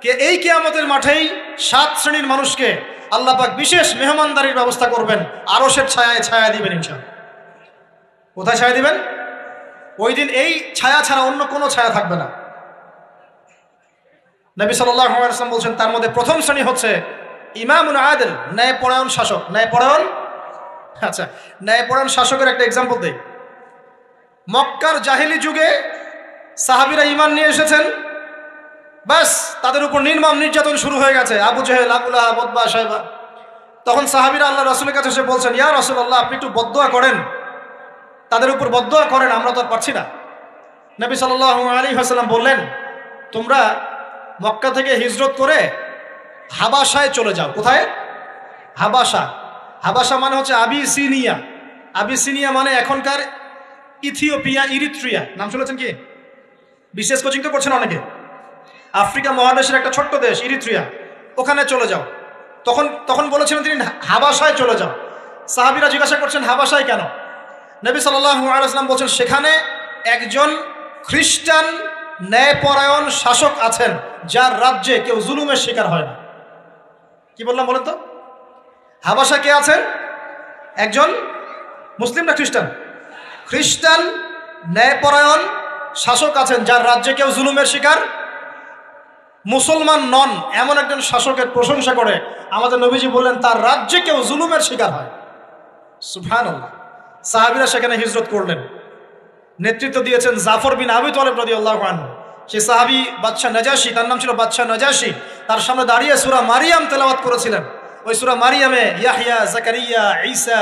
যে এই কিয়ামতের মাঠেই 7 শ্রেণীর মানুষকে আল্লাহ পাক বিশেষ মেহমানদারির ব্যবস্থা করবেন, আরশের ছায়ায় ছায়া দিবেন ইনশাআল্লাহ। কোথায় ছায়া দিবেন? ওই দিন এই ছায়া ছাড়া অন্য কোনো ছায়া থাকবে না। নবী সাল্লাল্লাহু আলাইহি ওয়াসাল্লাম বলছেন তার মধ্যে প্রথম শ্রেণী হচ্ছে ইমামুন আদিল, ন্যায়পরায়ণ শাসক। ন্যায়পরায়ণ, আচ্ছা, ন্যায়পরায়ণ শাসকের একটা এক্সাম্পল দেই। মক্কার জাহেলি যুগে সাহাবীরা ঈমান নিয়ে এসেছেন, বাস তাদের উপর নির্মম নির্যাতন শুরু হয়ে গেছে, আবু জেহেল, আবু লাহাব, উতবা, শাইবা। তখন সাহাবীরা আল্লাহ রাসূলের কাছে এসে বলছেন, ইয়া রাসূলুল্লাহ আপনি একটু বদদোয়া করেন, তাদের উপর বদদোয়া করেন, আমরা তো আর পারছি না। নবী সাল্লাল্লাহু আলাইহি ওয়াসাল্লাম বললেন, তোমরা মক্কা থেকে হিজরত করে হাবাসায় চলে যাও। কোথায়? হাবাসা। হাবাসা মানে হচ্ছে আবিসিনিয়া। আবিসিনিয়া মানে এখনকার ইথিওপিয়া, ইরিত্রিয়া। নাম শুনেছেন কি? বিশেষ কোচিং তো করছেন অনেকে। আফ্রিকা মহাদেশের একটা ছোট্ট দেশ ইরিত্রিয়া, ওখানে চলে যাও। তখন বলেছিলেন তিনি হাবাসায় চলে যাও। সাহাবীরা জিজ্ঞাসা করছেন হাবাসায় কেন? নবী সাল্লাল্লাহু আলাইহি ওয়াসাল্লাম বলছেন সেখানে একজন খ্রিস্টান ন্যায়পরায়ণ শাসক আছেন যার রাজ্যে কেউ জুলুমের শিকার হয় না। কি বললাম বলেন তো? হাবাসা কে আছেন? একজন মুসলিম না খ্রিস্টান? খ্রিস্টান ন্যায়পরায়ণ শাসক আছেন যার রাজ্যে কেউ জুলুমের শিকার, মুসলমান নন এমন একজন শাসকের প্রশংসা করে আমাদের নবীজি বললেন তার রাজ্যে কেউ জুলুমের শিকার হয়। সুবহানাল্লাহ। সাহাবীরা সেখানে হিজরত করলেন। নেতৃত্ব দিয়েছেন জাফর বিন আবি তালেব রাদিয়াল্লাহু আনহু। সেই সাহাবী বাদশাহ নাজাশী, তার নাম ছিল বাদশাহ নাজাশী, তার সামনে দাঁড়িয়ে সূরা মারিয়াম তেলাওয়াত করেছিলেন। ওই সূরা মারিয়ামে ইয়াহইয়া, জাকারিয়া, ঈসা,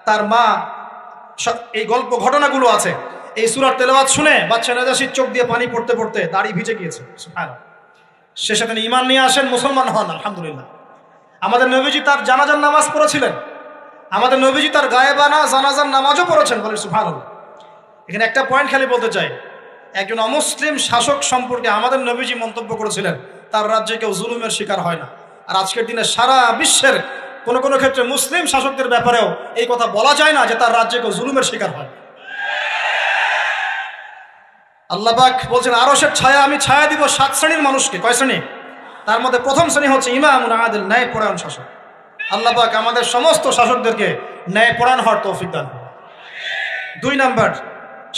তার মা, এই গল্প ঘটনাগুলো আছে। এই সূরার তেলাওয়াত শুনে বাদশাহ নাজাশীর চোখ দিয়ে পানি পড়তে পড়তে দাড়ি ভিজে গিয়েছে। সুবহানাল্লাহ। শেষে তিনি ঈমান নিয়ে আসেন, মুসলমান হন, আলহামদুলিল্লাহ। আমাদের নবীজি তার জানাজার নামাজ পড়েছিলেন, আমাদের নবীজি তার গায়েবানা জানাজার নামাজও পড়েছেন, বলেন সুবহানাল্লাহ। এখানে একটা পয়েন্ট খালি বলতে চাই, একজন অমুসলিম শাসক সম্পর্কে আমাদের নবীজি মন্তব্য করেছিলেন তার রাজ্যে কেউ জুলুমের শিকার হয় না। আর আজকের দিনে সারা বিশ্বের কোনো কোনো ক্ষেত্রে মুসলিম শাসকদের ব্যাপারেও এই কথা বলা যায় না যে তার রাজ্যে কেউ জুলুমের শিকার হয়। আল্লাহ পাক বলছেন আরশের ছায়া আমি ছায়া দিব 7 শ্রেণীর মানুষকে। কয় শ্রেণী? তার মধ্যে প্রথম শ্রেণী হচ্ছে ইমামুন আদিল, ন্যায়পরায়ণ শাসক। আল্লাহ পাক আমাদের সমস্ত শাসকদেরকে ন্যায়পরায়ণ হওয়ার তৌফিক দান করুন। 2 নাম্বার,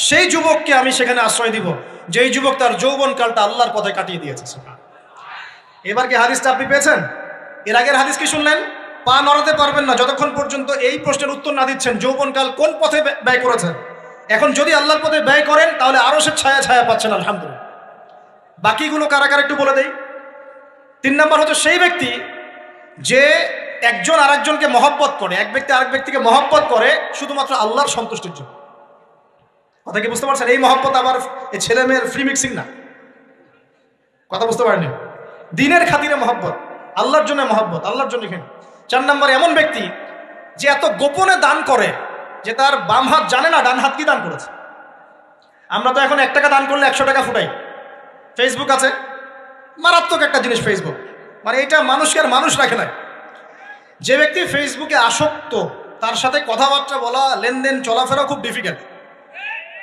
সেই যুবককে আমি সেখানে আশ্রয় দিব যেই যুবক তার যৌবনকালটা আল্লাহর পথে কাটিয়ে দিয়েছে। এবার কি হাদিসটা আপনি পেয়েছেন? এর আগের হাদিস কি শুনলেন? পা নড়াতে পারবেন না যতক্ষণ পর্যন্ত এই প্রশ্নের উত্তর না দিচ্ছেন যৌবনকাল কোন পথে ব্যয় করেছেন। এখন যদি আল্লাহর পথে ব্যয় করেন তাহলে আরশের ছায়া ছায়া পাচ্ছেন, আলহামদুলিল্লাহ। বাকিগুলো কারা কারা একটু বলে দেই। 3 নাম্বার হচ্ছে সেই ব্যক্তি যে একজন আরেকজনকে মহব্বত করে, এক ব্যক্তি আরেক ব্যক্তিকে মহব্বত করে শুধুমাত্র আল্লাহর সন্তুষ্টির জন্য। কথা কি বুঝতে পারছেন? এই মহব্বত আবার এই ছেলে মেয়ের ফ্রি মিক্সিং না। কথা বুঝতে পারেনি? দিনের খাতিরে মহব্বত, আল্লাহর জন্য মহব্বত, আল্লাহর জন্য। এখানে 4 নাম্বার এমন ব্যক্তি যে এত গোপনে দান করে যে তার বাম হাত জানে না ডান হাত কি দান করেছে। আমরা তো এখন 1 টাকা দান করলে 100 টাকা ফুটাই। ফেসবুক আছে, মারাত্মক একটা জিনিস ফেসবুক, মানে এটা মানুষকে আর মানুষ রাখে না। যে ব্যক্তি ফেসবুকে আসক্ত তার সাথে কথাবার্তা বলা, লেনদেন, চলাফেরা খুব ডিফিকাল্ট।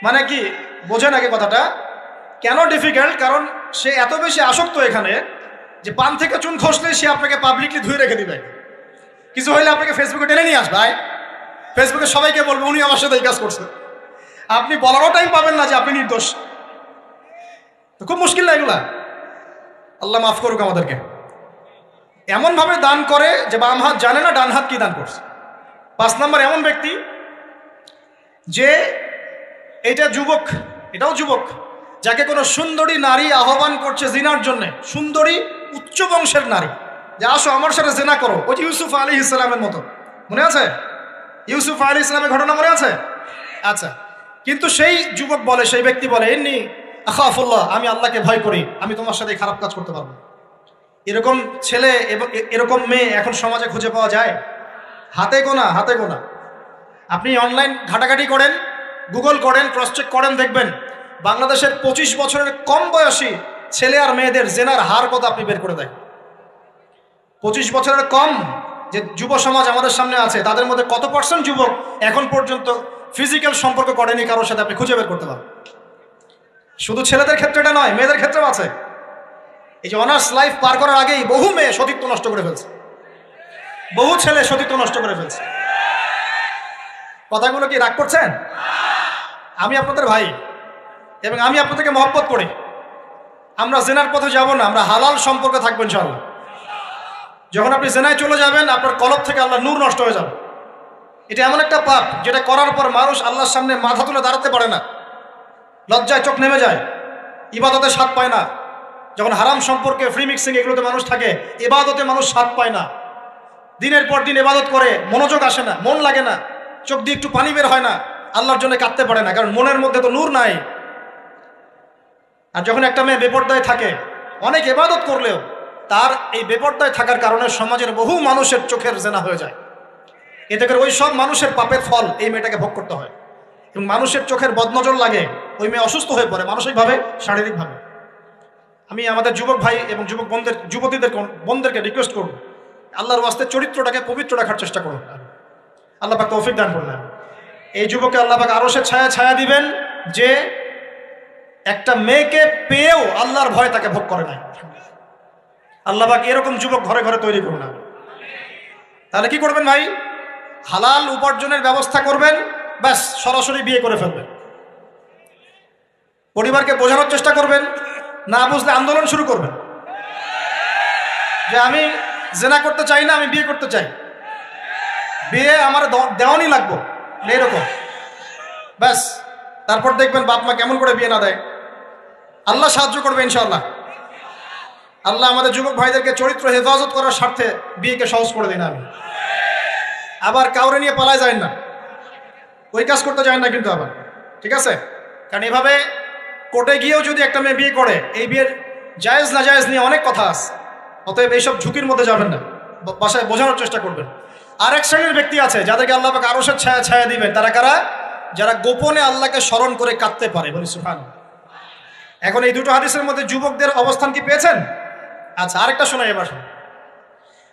মানে কি বোঝেন আগে কথাটা? কেন ডিফিকাল্ট? কারণ সে এত বেশি আসক্ত এখানে যে পান থেকে চুন খসলে সে আপনাকে পাবলিকলি ধুয়ে রেখে দিবে, কিছু হইলে আপনাকে ফেসবুকে টেনে নিয়ে আসবে। ফেসবুকে সবাইকে বলবো উনি আমার সাথে এই কাজ করছে, আপনি বলারও টাইম পাবেন না যে আপনি নির্দোষ। তো খুব মুশকিল না এগুলা। আল্লাহ মাফ করুক আমাদেরকে। এমনভাবে দান করে যে বাম হাত জানে না ডান হাত কি দান করছে। 5 নম্বর এমন ব্যক্তি যে এটা যুবক, এটাও যুবক, যাকে কোনো সুন্দরী নারী আহ্বান করছে জিনার জন্য, সুন্দরী উচ্চ বংশের নারী, যে আসো আমার সাথে জেনা করো, ওই যে ইউসুফ আলাইহিস সালামের মতো, মনে আছে ইউসুফ আলাইহিস সালামের ঘটনা মনে আছে? আচ্ছা, কিন্তু সেই যুবক বলে, সেই ব্যক্তি বলে ইন্নী আখাফুল্লাহ, আমি আল্লাহকে ভয় করি, আমি তোমার সাথে খারাপ কাজ করতে পারবো। এরকম ছেলে এবং এরকম মেয়ে এখন সমাজে খুঁজে পাওয়া যায়? হাতে গোনা, হাতে গোনা। আপনি অনলাইন ঘাটাঘাটি করেন, গুগল করেন, ক্রস চেক করেন, দেখবেন বাংলাদেশের 25 বছরের কম বয়সী ছেলে আর মেয়েদের জেনার হার কত আপনি বের করে দেন। 25 বছরের কম যে যুব সমাজ আমাদের সামনে আছে, তাদের মধ্যে কত % যুবক এখন পর্যন্ত ফিজিক্যাল সম্পর্ক করেনি কারোর সাথে, আপনি খুঁজে বের করতে পারেন। শুধু ছেলেদের ক্ষেত্রে এটা নয়, মেয়েদের ক্ষেত্রেও আছে। এই যে অনার্স লাইফ পার করার আগেই বহু মেয়ে সতীত্ব নষ্ট করে ফেলছে, বহু ছেলে সতীত্ব নষ্ট করে ফেলছে। কথাগুলো কি রাগ করছেন? আমি আপনাদের ভাই এবং আমি আপনাদেরকে মহব্বত করি। আমরা জেনার পথে যাব না, আমরা হালাল সম্পর্কে থাকবো ইনশাআল্লাহ। যখন আপনি জেনায় চলে যাবেন, আপনার কলব থেকে আল্লাহ নূর নষ্ট হয়ে যাবে। এটা এমন একটা পাপ যেটা করার পর মানুষ আল্লাহর সামনে মাথা তুলে দাঁড়াতে পারে না, লজ্জায় চোখ নেমে যায়, ইবাদতে স্বাদ পায় না। যখন হারাম সম্পর্কে, ফ্রি মিক্সিং, এগুলোতে মানুষ থাকে, ইবাদতে মানুষ স্বাদ পায় না। দিনের পর দিন ইবাদত করে মনোযোগ আসে না, মন লাগে না, চোখ দিয়ে একটু পানি বের হয় না, আল্লাহর জন্য কাঁদতে পারে না, কারণ মনের মধ্যে তো নূর নাই। আর যখন একটা মেয়ে বেপরদায় থাকে, অনেক ইবাদত করলেও তার এই বেপরদায় থাকার কারণে সমাজের বহু মানুষের চোখের জেনা হয়ে যায়। এতে করে ওই সব মানুষের পাপের ফল এই মেয়েটাকে ভোগ করতে হয়, এবং মানুষের চোখের বদনজর লাগে, ওই মেয়ে অসুস্থ হয়ে পড়ে মানসিকভাবে, শারীরিকভাবে। আমি আমাদের যুবক ভাই এবং যুবক বোনদেরকে রিকোয়েস্ট করব, আল্লাহর ওয়াস্তে চরিত্রটাকে পবিত্র রাখার চেষ্টা করুন। আল্লাহ পাক তৌফিক দান করলেন। এই যুবককে আল্লাহ পাক আরো সে ছায়া দিবেন যে একটা মেয়েকে পেয়েও আল্লাহর ভয় তাকে ভোগ করে নাই। আল্লাহ পাক এরকম যুবক ঘরে ঘরে তৈরি করুন। তাহলে কি করবেন ভাই? হালাল উপার্জনের ব্যবস্থা করবেন, ব্যাস সরাসরি বিয়ে করে ফেলবেন। পরিবারকে বোঝানোর চেষ্টা করবেন, না বুঝলে আন্দোলন শুরু করবেন যে আমি জেনা করতে চাই না, আমি বিয়ে করতে চাই, বিয়ে আমার দেওয়ানি লাগবো, এরকম। ব্যাস, তারপর দেখবেন বাপ মা কেমন করে বিয়ে না দেয়। আল্লাহ সাহায্য করবে ইনশাআল্লাহ। আল্লাহ আমাদের যুবক ভাইদেরকে চরিত্র হেফাজত করার স্বার্থে বিয়েকে সহজ করে দিন। আমি আবার কাউরে নিয়ে পালায় যায় না, ওই কাজ করতে যায় না কিন্তু আবার, ঠিক আছে? কারণ এভাবে কোর্টে গিয়েও যদি একটা মেয়ে বিয়ে করে, এই বিয়ের জায়েজ না জায়েজ নিয়ে অনেক কথা আছে। অতএব এইসব ঝুঁকির মধ্যে যাবেন না, বাসায় বোঝানোর চেষ্টা করবেন। আরেক শ্রেণীর ব্যক্তি আছে যাদেরকে আল্লাহ পাক আরশের ছায়া দিবেন। তারা কারা? যারা গোপনে আল্লাহকে স্মরণ করে কাঁদতে পারে, বলি সুবহানাল্লাহ। এখন এই দুটো হাদিসের মধ্যে যুবকদের অবস্থান কি পেয়েছেন? আচ্ছা, আরেকটা শোনাই এবার।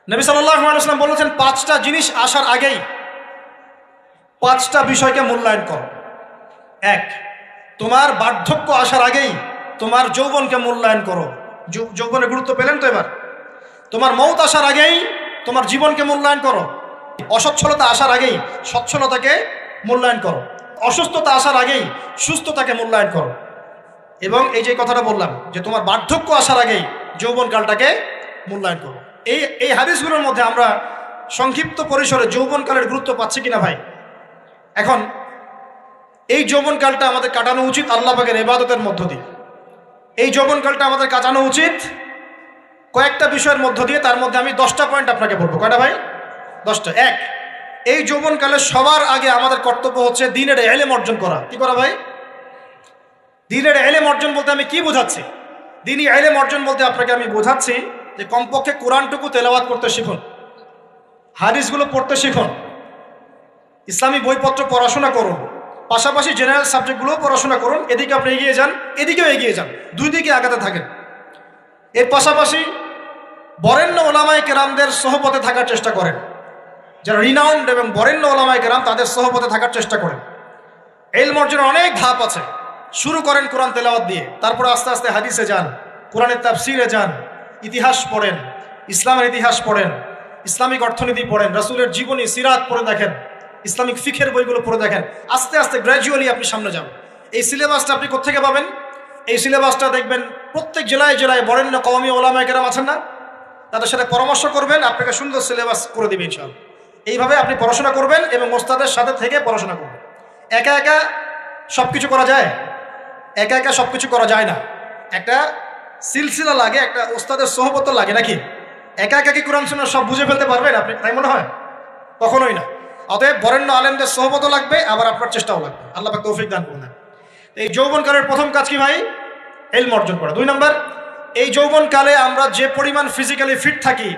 নবী সাল্লাল্লাহু আলাইহি ওয়াসাল্লাম বলেছেন 5টা জিনিস আসার আগেই 5টা বিষয়কে মূল্যায়ন করো। 1, তোমার বার্ধক্য আসার আগেই তোমার যৌবনকে মূল্যায়ন করো। যৌবনের গুরুত্ব পেলেন তো এবার? তোমার মৌত আসার আগেই তোমার জীবনকে মূল্যায়ন করো। অসচ্ছলতা আসার আগেই সচ্ছলতাকে মূল্যায়ন করো। অসুস্থতা আসার আগেই সুস্থতাকে মূল্যায়ন করো। এবং যে কথাটা বললাম যে তোমার বার্ধক্য আসার আগেই যৌবনকালটাকে মূল্যায়ন করো। এই হাদিসগুলোর মধ্যে আমরা সংক্ষিপ্ত পরিসরে যৌবনকালের গুরুত্ব পাচ্ছি কিনা ভাই? এখন এই যৌবনকালটা আমাদের কাটানো উচিত আল্লাহ পাকের ইবাদতের মধ্য দিয়ে। এই যৌবনকালটা আমাদের কাটানো উচিত কয়েকটা বিষয়ের মধ্য দিয়ে। তার মধ্যে আমি 10টা পয়েন্ট আপনাকে বলবো। কয়টা ভাই? 10টা। 1, এই যৌবনকালে সবার আগে আমাদের কর্তব্য হচ্ছে দ্বীনের ইলম অর্জন করা। কি করা ভাই? দ্বীনের ইলম অর্জন বলতে আমি কি বোঝাচ্ছি? দ্বীনি ইলম অর্জন বলতে আপনাকে আমি বোঝাচ্ছি যে কমপক্ষে কোরআনটুকু তেলাওয়াত করতে শিখুন, হাদিসগুলো পড়তে শিখুন, ইসলামী বইপত্র পড়াশোনা করুন, পাশাপাশি জেনারেল সাবজেক্টগুলোও পড়াশোনা করুন। এদিকে আপনি এগিয়ে যান, এদিকেও এগিয়ে যান, দুই দিকে আগাতে থাকেন। এর পাশাপাশি বরেণ্য ওলামায়ে কেরামদের সহবতে থাকার চেষ্টা করেন। যারা রিনাউন্ড এবং বরেণ্য ওলামায়ে কেরাম, তাদের সহবতে থাকার চেষ্টা করেন। ইলম অর্জনের অনেক ধাপ আছে। শুরু করেন কোরআন তেলাওয়াত দিয়ে, তারপরে আস্তে আস্তে হাদিসে যান, কোরআনের তাফসিরে যান, ইতিহাস পড়েন, ইসলামের ইতিহাস পড়েন, ইসলামিক অর্থনীতি পড়েন, রাসূলের জীবনী সিরাত পড়ে দেখেন, ইসলামিক ফিকের বইগুলো পড়ে দেখেন, আস্তে আস্তে গ্র্যাজুয়ালি আপনি সামনে যাবেন। এই সিলেবাসটা আপনি কোত্থেকে পাবেন? এই সিলেবাসটা দেখবেন প্রত্যেক জেলায় জেলায় বরেণ্য কওমি ওলামায়ে কেরাম আছেন না, তাদের সাথে পরামর্শ করবেন, আপনাকে সুন্দর সিলেবাস করে দেবে ইনশাআল্লাহ। এইভাবে আপনি পড়াশোনা করবেন এবং ওস্তাদের সাথে থেকে পড়াশোনা করবেন। একা একা সব কিছু করা যায়? একা একা সব কিছু করা যায় না, একটা সিলসিলা লাগে, একটা ওস্তাদের সোহবত লাগে, নাকি? একা একা কি কোরআন সুন্নাহ সব বুঝে ফেলতে পারবেন আপনি? তাই মনে হয়? কখনোই না। অতএব বরেণ্য আলেমদের সোহবতও লাগবে, আবার আপনার চেষ্টাও লাগবে। আল্লাহ পাক তৌফিক দান করুন। এই যৌবনকালের প্রথম কাজ কি ভাই? ইলম অর্জন করা। 2 নম্বর, এই যৌবনকালে আমরা যে পরিমাণ ফিজিক্যালি ফিট থাকি,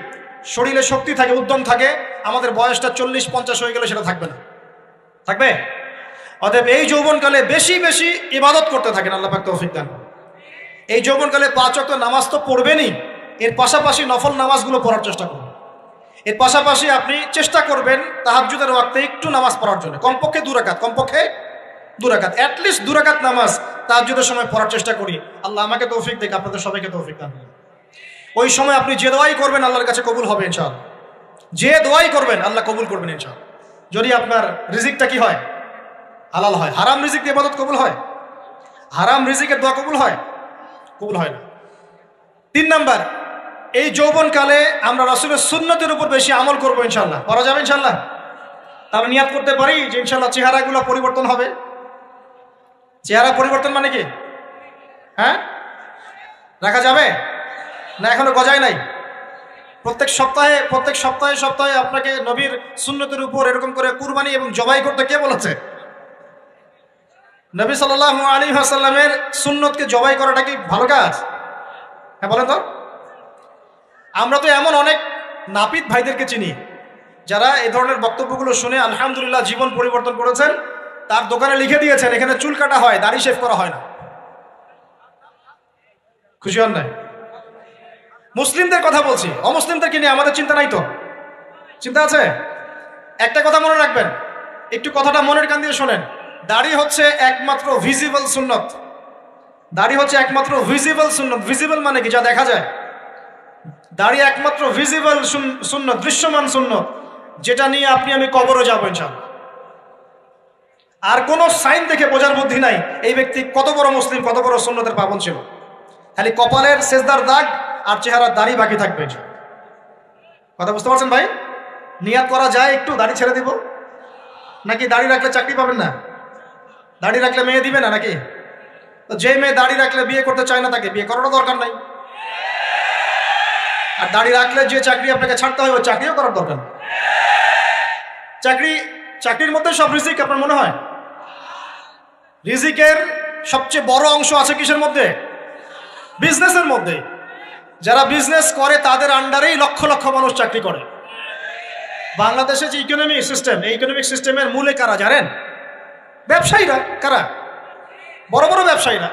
শরীরে শক্তি থাকে, উদ্যম থাকে, আমাদের বয়সটা 40-50 হয়ে গেলে সেটা থাকবে না। থাকবে? অতএব এই যৌবনকালে বেশি বেশি ইবাদত করতে থাকেন, আল্লাহ পাক তৌফিক দান করুন। এই যৌবনকালে 5 ওয়াক্ত নামাজ তো পড়বেনই, এর পাশাপাশি নফল নামাজগুলো পড়ার চেষ্টা করুন। এর পাশাপাশি আপনি চেষ্টা করবেন তাহাজ্জুদের ওয়াক্তে একটু নামাজ পড়ার জন্য, কমপক্ষে 2 রাকাত, কমপক্ষে 2 রাকাত, অ্যাটলিস্ট 2 রাকাত নামাজ তাহাজ্জুদের সময় পড়ার চেষ্টা করি। আল্লাহ আমাকে তৌফিক দেখ, আপনাদের সবাইকে তৌফিক দান করুন। ওই সময় আপনি যে দোয়াই করবেন আল্লাহর কাছে কবুল হবে ইনশাআল্লাহ। যে দোয়াই করবেন আল্লাহ কবুল করবেন ইনশাআল্লাহ, যদি আপনার রিজিকটা কি হয়? হালাল হয়। হারাম রিজিক দিয়ে ইবাদত কবুল হয়? হারাম রিজিকের দোয়া কবুল হয়? কবুল হয় না। 3 নাম্বার, এই যৌবনকালে আমরা রাসূলের সুন্নতের উপর বেশি আমল করবো ইনশাআল্লাহ। করা যাবে ইনশাআল্লাহ? তাহলে নিয়াত করতে পারি যে ইনশাআল্লাহ চেহারাগুলো পরিবর্তন হবে। চেহারা পরিবর্তন মানে কি? হ্যাঁ, রাখা যাবে না? এখনো গজায় নাই। প্রত্যেক সপ্তাহে আপনাকে নবীর সুন্নতের উপর এরকম করে কুরবানি এবং জবাই করতে কে বলেছে? নবী সাল্লাল্লাহু আলাইহি ওয়াসাল্লামের সুন্নতকে জবাই করাটা কি ভালো কাজ? হ্যাঁ বলেন তো। আমরা তো এমন অনেক নাপিত ভাইদেরকে চিনি যারা এই ধরনের বক্তব্যগুলো শুনে আলহামদুলিল্লাহ জীবন পরিবর্তন করেছেন। তার দোকানে লিখে দিয়েছেন এখানে চুল কাটা হয়, দাড়ি শেভ করা হয় না। খুশি হন নাই? মুসলিমদের কথা বলছি, অমুসলিমদেরকে নিয়ে আমাদের চিন্তা নাই তো? চিন্তা আছে? একটা কথা মনে রাখবেন, একটু কথাটা মনের কান দিয়ে শোনেন। দাড়ি হচ্ছে একমাত্র ভিজিবল সুন্নত। দাড়ি হচ্ছে একমাত্র ভিজিবল সুন্নত। ভিজিবল মানে কি? যা দেখা যায়। দাড়ি একমাত্র ভিজিবল সুন্নত, দৃশ্যমান সুন্নত, যেটা নিয়ে আপনি আমি কবরে যাবো ইনশাআল্লাহ। আর কোনো সাইন দেখে বোঝার বুদ্ধি নাই এই ব্যক্তি কত বড় মুসলিম, কত বড় সুন্নতের পাবন ছিল। খালি কপালের সেজদার দাগ আর চেহারার দাড়ি বাকি থাকবে। কথা বুঝতে পারছেন ভাই? নিয়াত করা যায় একটু দাড়ি ছেড়ে দিব, নাকি দাড়ি রাখলে চাকরি পাবেন না? দাড়ি রাখলে মেয়ে দিবে না নাকি? তো যে মেয়ে দাড়ি রাখলে বিয়ে করতে চায় না তাকে বিয়ে করারও দরকার নাই। আর দাড়ি রাখলে যে চাকরি আপনাকে ছাড়তে হয় ওই চাকরিও করার দরকার নেই। চাকরির মধ্যে সব রিজিক আপনার মনে হয়? রিজিকের সবচেয়ে বড় অংশ আছে কিসের মধ্যে? বিজনেসের মধ্যে। যারা বিজনেস করে তাদের আন্ডারেই লক্ষ লক্ষ মানুষ চাকরি করে। বাংলাদেশে যে ইকোনমিক সিস্টেম, এই ইকোনমিক সিস্টেমের মূলে কারা জানেন? ব্যবসায়ীরা। কারা? বড় বড় ব্যবসায়ীরা।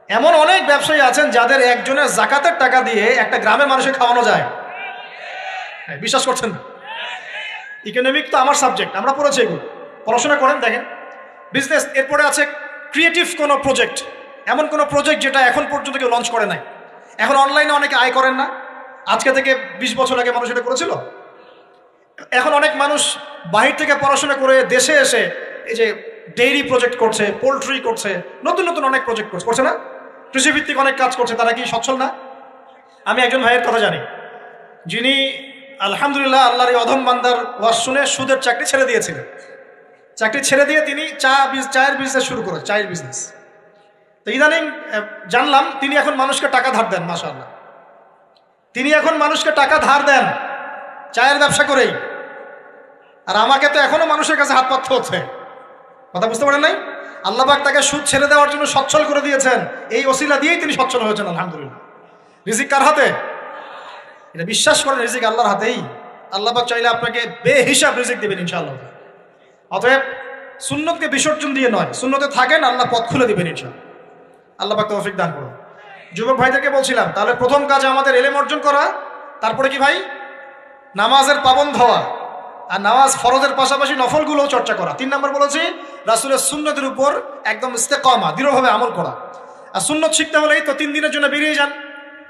এমন অনেক ব্যবসায়ী আছেন যাদের একজনের জাকাতের টাকা দিয়ে একটা গ্রামের মানুষকে খাওয়ানো যায়। বিশ্বাস করছেন না? ইকোনমিক তো আমার সাবজেক্ট, আমরা পড়েছি এগুলো, পড়াশোনা করেন দেখেন। বিজনেস, এরপরে আছে ক্রিয়েটিভ কোনো প্রজেক্ট, এমন কোনো প্রজেক্ট যেটা এখন পর্যন্ত কেউ লঞ্চ করে নাই। এখন অনলাইনে অনেকে আয় করেন না? আজকে থেকে 20 বছর আগে মানুষ এটা করেছিল। এখন অনেক মানুষ বাহির থেকে পড়াশোনা করে দেশে এসে এই যে ডেইরি প্রজেক্ট করছে, পোলট্রি করছে, নতুন নতুন অনেক প্রজেক্ট করছে না? কৃষিভিত্তিক অনেক কাজ করছে। তারা কি সচ্ছল না? আমি একজন ভাইয়ের কথা জানি, যিনি আলহামদুলিল্লাহ আল্লাহর এই অধম বান্দার ওয়াজ শুনে সুদের চাকরি ছেড়ে দিয়েছিলেন। চাকরি ছেড়ে দিয়ে তিনি চায়ের বিজনেস শুরু করেন, চায়ের বিজনেস। তো ইদানিং জানলাম তিনি এখন মানুষকে টাকা ধার দেন। মাশাআল্লাহ, তিনি এখন মানুষকে টাকা ধার দেন চায়ের ব্যবসা করেই। আর আমাকে তো এখনো মানুষের কাছে হাত পাততে হচ্ছে। কথা বুঝতে পারেন নাই? আল্লাহ পাক তাকে সুদ ছেড়ে দেওয়ার জন্য সচ্ছল করে দিয়েছেন। এই ওসিলা দিয়েই তিনি সচ্ছল হয়েছেন আলহামদুলিল্লাহ। রিজিক কার হাতে? এটা বিশ্বাস করেন, রিজিক আল্লাহর হাতেই। আল্লাহ পাক চাইলে আপনাকে বেহিসাব রিজিক দেবেন ইনশাআল্লাহ। অতএব সুন্নতকে বিসর্জন দিয়ে নয়, সুন্নতে থাকেন, আল্লাহ পথ খুলে দিবেন ইনশাআল্লাহ। আল্লাহ পাক তৌফিক দান করুন। যুবক ভাইদেরকে বলছিলাম, তাহলে প্রথম কাজ আমাদের ইলম অর্জন করা। তারপরে কি ভাই? নামাজের পাবন্দ হওয়া, আর নামাজ ফরজের পাশাপাশি নফলগুলোও চর্চা করা। 3 নম্বর বলেছি রাসূলের সুন্নতের উপর একদম ইস্তেকামা, দৃঢ়ভাবে আমল করা। আর সুন্নত শিখতে হলেই তো 3 দিনের জন্য বেরিয়ে যান,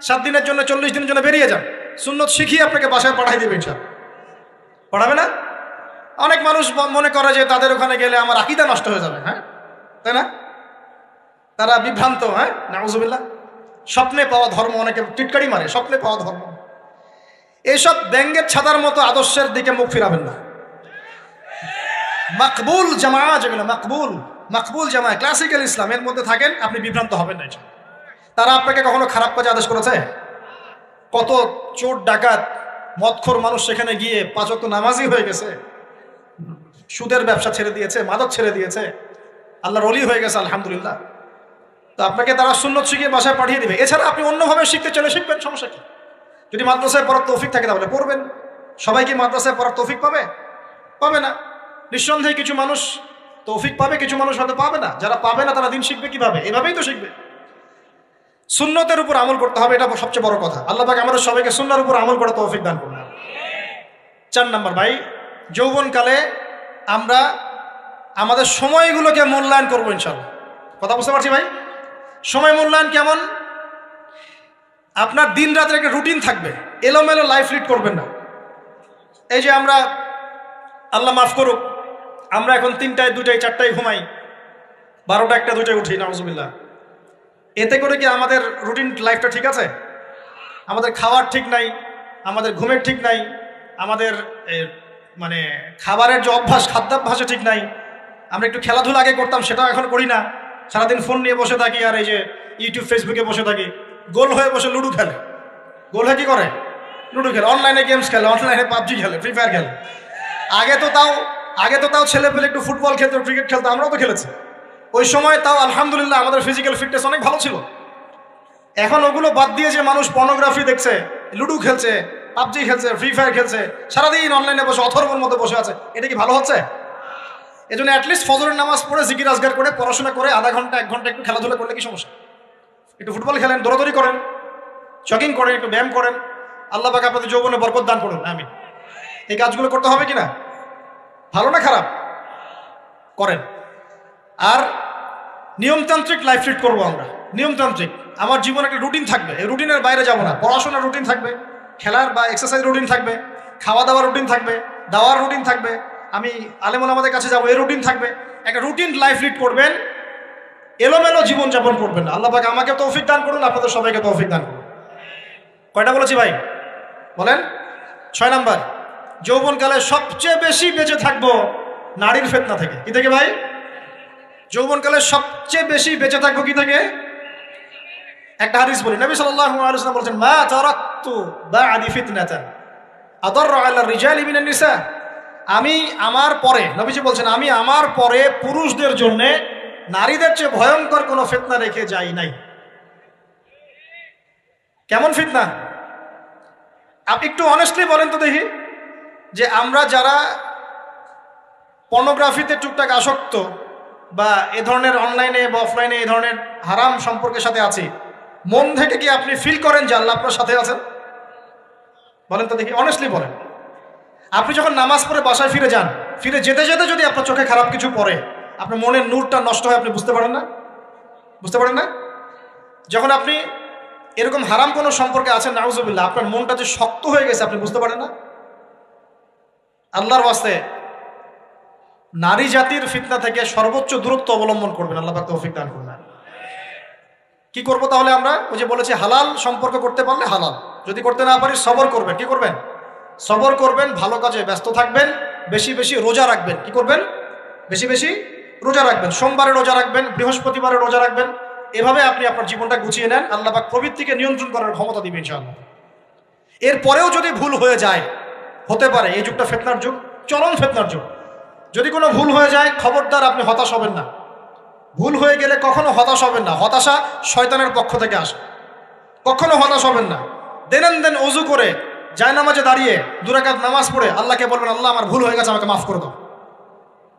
7 দিনের জন্য, 40 দিনের জন্য বেরিয়ে যান। সুন্নত শিখিয়ে আপনাকে বাসায় পাঠাই দেবে ইনশাআল্লাহ। পড়াবে না? অনেক মানুষ মনে করে যে তাদের ওখানে গেলে আমার আকীদা নষ্ট হয়ে যাবে, হ্যাঁ তাই না? তারা বিভ্রান্ত, হ্যাঁ নাউজুবিল্লাহ। স্বপ্নে পাওয়া ধর্ম, অনেকে টিটকারি মারে, স্বপ্নে পাওয়া ধর্ম। এইসব ব্যঙ্গের ছাতার মতো আদর্শের দিকে মুখ ফিরাবেন না। মাকবুল জামা, যেগুলো মাকবুল জামা, ক্লাসিক্যাল ইসলামের মধ্যে থাকেন, আপনি বিভ্রান্ত হবেন না। তারা আপনাকে কখনো খারাপ কাজে আদেশ করেছে? কত চোর ডাকাত মদখোর মানুষ সেখানে গিয়ে 5 ওয়াক্ত নামাজি হয়ে গেছে, সুদের ব্যবসা ছেড়ে দিয়েছে, মাদক ছেড়ে দিয়েছে, আল্লাহর ওলি হয়ে গেছে, আলহামদুলিল্লাহ। তো আপনাকে তারা সুন্নত শিখিয়ে বাসায় পাঠিয়ে দিবে। এছাড়া আপনি অন্যভাবে শিখতে চলে শিখবেন, সমস্যা কি? যদি মাদ্রাসায় পড়ার তৌফিক থাকে তাহলে পড়বেন। সবাই কি মাদ্রাসায় পড়ার তৌফিক পাবে? পাবে না। নিঃসন্দেহে কিছু মানুষ তৌফিক পাবে, কিছু মানুষ হয়তো পাবে না। যারা পাবে না তারা দিন শিখবে কিভাবে? এভাবেই তো শিখবে। সুন্নতের উপর আমল করতে হবে, এটা সবচেয়ে বড় কথা। আল্লাহ পাক আমাদের সবাইকে সুন্নাহর উপর আমল করে তৌফিক দান করুন। 4 নাম্বার, ভাই, যৌবনকালে আমরা আমাদের সময়গুলোকে মূল্যায়ন করবো ইনশাআল্লাহ। কথা বুঝতে পারছি ভাই? সময় মূল্যায়ন কেমন? আপনার দিন রাতের একটা রুটিন থাকবে, এলোমেলো লাইফ লিড করবেন না। এই যে আমরা, আল্লাহ মাফ করুক, আমরা এখন 3টায় 2টায় 4টায় ঘুমাই, 12টা 1টা 2টায় উঠি, নাউজুবিল্লাহ। এতে করে কি আমাদের রুটিন লাইফটা ঠিক আছে? আমাদের খাওয়ার ঠিক নাই, আমাদের ঘুমের ঠিক নাই, আমাদের মানে খাবারের যে অভ্যাস, খাদ্যাভ্যাসে ঠিক নাই। আমরা একটু খেলাধুলা আগে করতাম, সেটাও এখন করি না। সারাদিন ফোন নিয়ে বসে থাকি, আর এই যে ইউটিউব ফেসবুকে বসে থাকি। গোল হয়ে বসে লুডো খেলে, গোল হয়ে কি করে? লুডো খেলে, অনলাইনে গেমস খেলে, অনলাইনে পাবজি খেলে, ফ্রি ফায়ার খেলে। আগে তো তাও ছেলে পেলে একটু ফুটবল খেলতো, ক্রিকেট খেলতো, আমরাও তো খেলেছি। ওই সময় তাও আলহামদুলিল্লাহ আমাদের ফিজিক্যাল ফিটনেস অনেক ভালো ছিল। এখন ওগুলো বাদ দিয়ে যে মানুষ পর্নোগ্রাফি দেখছে, লুডো খেলছে, পাবজি খেলছে, ফ্রি ফায়ার খেলছে, সারাদিন অনলাইনে বসে অথর্বর মধ্যে বসে আছে, এটা কি ভালো হচ্ছে? এই জন্য অ্যাটলিস্ট ফজরের নামাজ পড়ে জিকির আজগার করে পড়াশোনা করে আধা ঘন্টা 1 ঘন্টা একটু খেলাধুলা করলে কি সমস্যা? একটু ফুটবল খেলেন, দৌড়াদৌড়ি করেন, জগিং করেন, একটু ব্যায়াম করেন। আল্লাহ পাক আপনাদের যৌবনে বরকত দান করুন, আমিন। এই কাজগুলো করতে হবে কিনা? ভালো না খারাপ? করেন। আর নিয়মতান্ত্রিক লাইফ লিড করবো আমরা, নিয়মতান্ত্রিক। আমার জীবনে একটা রুটিন থাকবে, এই রুটিনের বাইরে যাব না। পড়াশোনার রুটিন থাকবে, খেলার বা এক্সারসাইজ রুটিন থাকবে, খাওয়া দাওয়ার রুটিন থাকবে, দাওয়ার রুটিন থাকবে, আমি আলেম ওলামাদের কাছে যাবো, এই রুটিন থাকবে। একটা রুটিন লাইফ লিড করবেন, এলোমেলো জীবনযাপন করবেন না। আল্লাহ পাক আমাকে তৌফিক দান করুন, আপনাদের সবাইকে তৌফিক দান করুন। কয়টা বলেছি ভাই? বলেন। 6 নাম্বার, যৌবনকালে সবচেয়ে বেশি বেঁচে থাকবো নারীর ফিতনা থেকে। কি থেকে ভাই? যৌবনকালে সবচেয়ে বেশি বেঁচে থাকবো কি থেকে? একটা হাদিস বলি, নবী সাল্লাল্লাহু আলাইহি ওয়াসাল্লাম বলেছেন, মা তারাকতু বা'দি ফিতনাতান আদাররু আলা রিজালি মিনান নিসা। আমি আমার পরে, নবীজি বলছেন, আমি আমার পরে পুরুষদের জন্য নারীদের চেয়ে ভয়ঙ্কর কোনো ফিতনা রেখে যাই নাই। কেমন ফিতনা? আপনি একটু অনেস্টলি বলেন তো দেখি, যে আমরা যারা পর্নোগ্রাফিতে টুকটাক আসক্ত বা এ ধরনের অনলাইনে বা অফলাইনে এই ধরনের হারাম সম্পর্কের সাথে আছি, মন থেকে কি আপনি ফিল করেন যে আল্লাহ আপনার সাথে আছেন? বলেন তো দেখি, অনেস্টলি বলেন। আপনি যখন নামাজ পড়ে বাসায় ফিরে যান, ফিরে যেতে যেতে যদি আপনার চোখে খারাপ কিছু পড়ে, আপনার মনের নূরটা নষ্ট হয়, আপনি বুঝতে পারেন না? বুঝতে পারেন না? যখন আপনি এরকম হারাম কোনো সম্পর্কে আছেন, নাউজুবিল্লাহ, আপনার মনটা যে শক্ত হয়ে গেছে, আপনি বুঝতে পারেন না? আল্লাহর ওয়াস্তে নারী জাতির ফিতনা থেকে সর্বোচ্চ দূরত্ব অবলম্বন করবেন। আল্লাহ পাক তৌফিক দান করুন। কি করবো তাহলে আমরা? ওই যে বলেছি, হালাল সম্পর্ক করতে পারলে হালাল, যদি করতে না পারি সবর করবেন। কি করবেন? সবর করবেন, ভালো কাজে ব্যস্ত থাকবেন, বেশি বেশি রোজা রাখবেন। কি করবেন? বেশি বেশি রোজা রাখবেন। সোমবারে রোজা রাখবেন, বৃহস্পতিবারে রোজা রাখবেন। এভাবে আপনি আপনার জীবনটা গুছিয়ে নেন, আল্লাহ পাক প্রবৃত্তিকে নিয়ন্ত্রণ করার ক্ষমতা দিবেন ইনশাআল্লাহ। এরপরেও যদি ভুল হয়ে যায়, হতে পারে এই যুগটা ফিতনার যুগ, চরম ফিতনার যুগ। যদি কোনো ভুল হয়ে যায়, খবরদার আপনি হতাশ হবেন না। ভুল হয়ে গেলে কখনো হতাশ হবেন না। হতাশা শয়তানের পক্ষ থেকে আসে, কখনো হতাশ হবেন না। দেন ওযু করে জায়নামাজে দাঁড়িয়ে 2 রাকাত নামাজ পড়ে আল্লাহকে বলবেন, আল্লাহ আমার ভুল হয়ে গেছে, আমাকে মাফ করে দাও।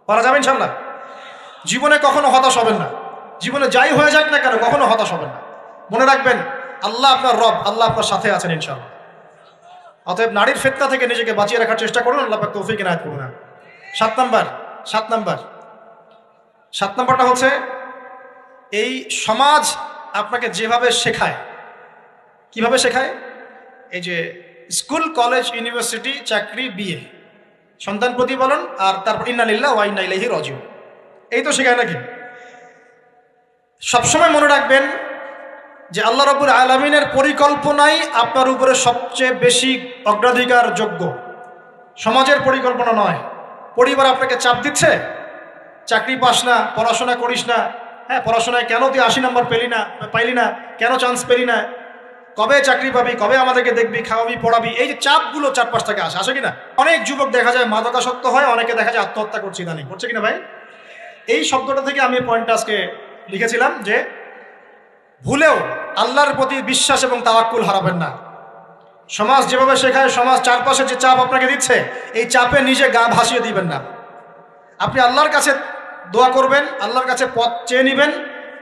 পারা যাবে ইনশাআল্লাহ। জীবনে কখনো হতাশ হবেন না। জীবনে যাই হয়ে যাক না কেন, কখনো হতাশ হবেন না। মনে রাখবেন, আল্লাহ আপনার রব, আল্লাহ আপনার সাথে আছেন ইনশাআল্লাহ। অতএব নারীর ফিতনা থেকে নিজেকে বাঁচিয়ে রাখার চেষ্টা করুন, আল্লাহ পাক তৌফিক ইনায়াত করুন। 7 নাম্বারটা হচ্ছে, এই সমাজ আপনাকে যেভাবে শেখায়, কিভাবে শেখায়? এই যে স্কুল, কলেজ, ইউনিভার্সিটি, চাকরি, বিয়ে, সন্তান প্রতিপালন, আর তারপর ইন্না লিল্লাহি ওয়া ইন্না ইলাইহি রাজিউন। এই তো শেখায় নাকি? সবসময় মনে রাখবেন যে আল্লাহ রাব্বুল আলামিনের পরিকল্পনাই আপনার উপরে সবচেয়ে বেশি অগ্রাধিকার যোগ্য, সমাজের পরিকল্পনা নয়। পরিবার আপনাকে চাপ দিচ্ছে, চাকরি পাস না, পড়াশোনা করিস না, হ্যাঁ পড়াশোনায় কেন তুই 80 নম্বর পাইলি না, কেন চান্স পেলি না, কবে চাকরি পাবি, কবে আমাদেরকে দেখবি, খাওয়াবি, পড়াবি, এই যে চাপগুলো চারপাশ থেকে আসে কিনা। অনেক যুবক দেখা যায় মাদকাসক্ত হয়, অনেকে দেখা যায় আত্মহত্যা করছে ইদানিং, করছে কিনা ভাই? এই শব্দটা থেকে আমি পয়েন্টটা আজকে লিখেছিলাম যে ভুলেও আল্লাহর প্রতি বিশ্বাস এবং তাওয়াক্কুল হারাবেন না। সমাজ যেভাবে শেখায়, সমাজ চারপাশে যে চাপ আপনাকে দিচ্ছে, এই চাপে নিজে গা ভাসিয়ে দিবেন না। আপনি আল্লাহর কাছে দোয়া করবেন, আল্লাহর কাছে পথ চেয়ে নেবেন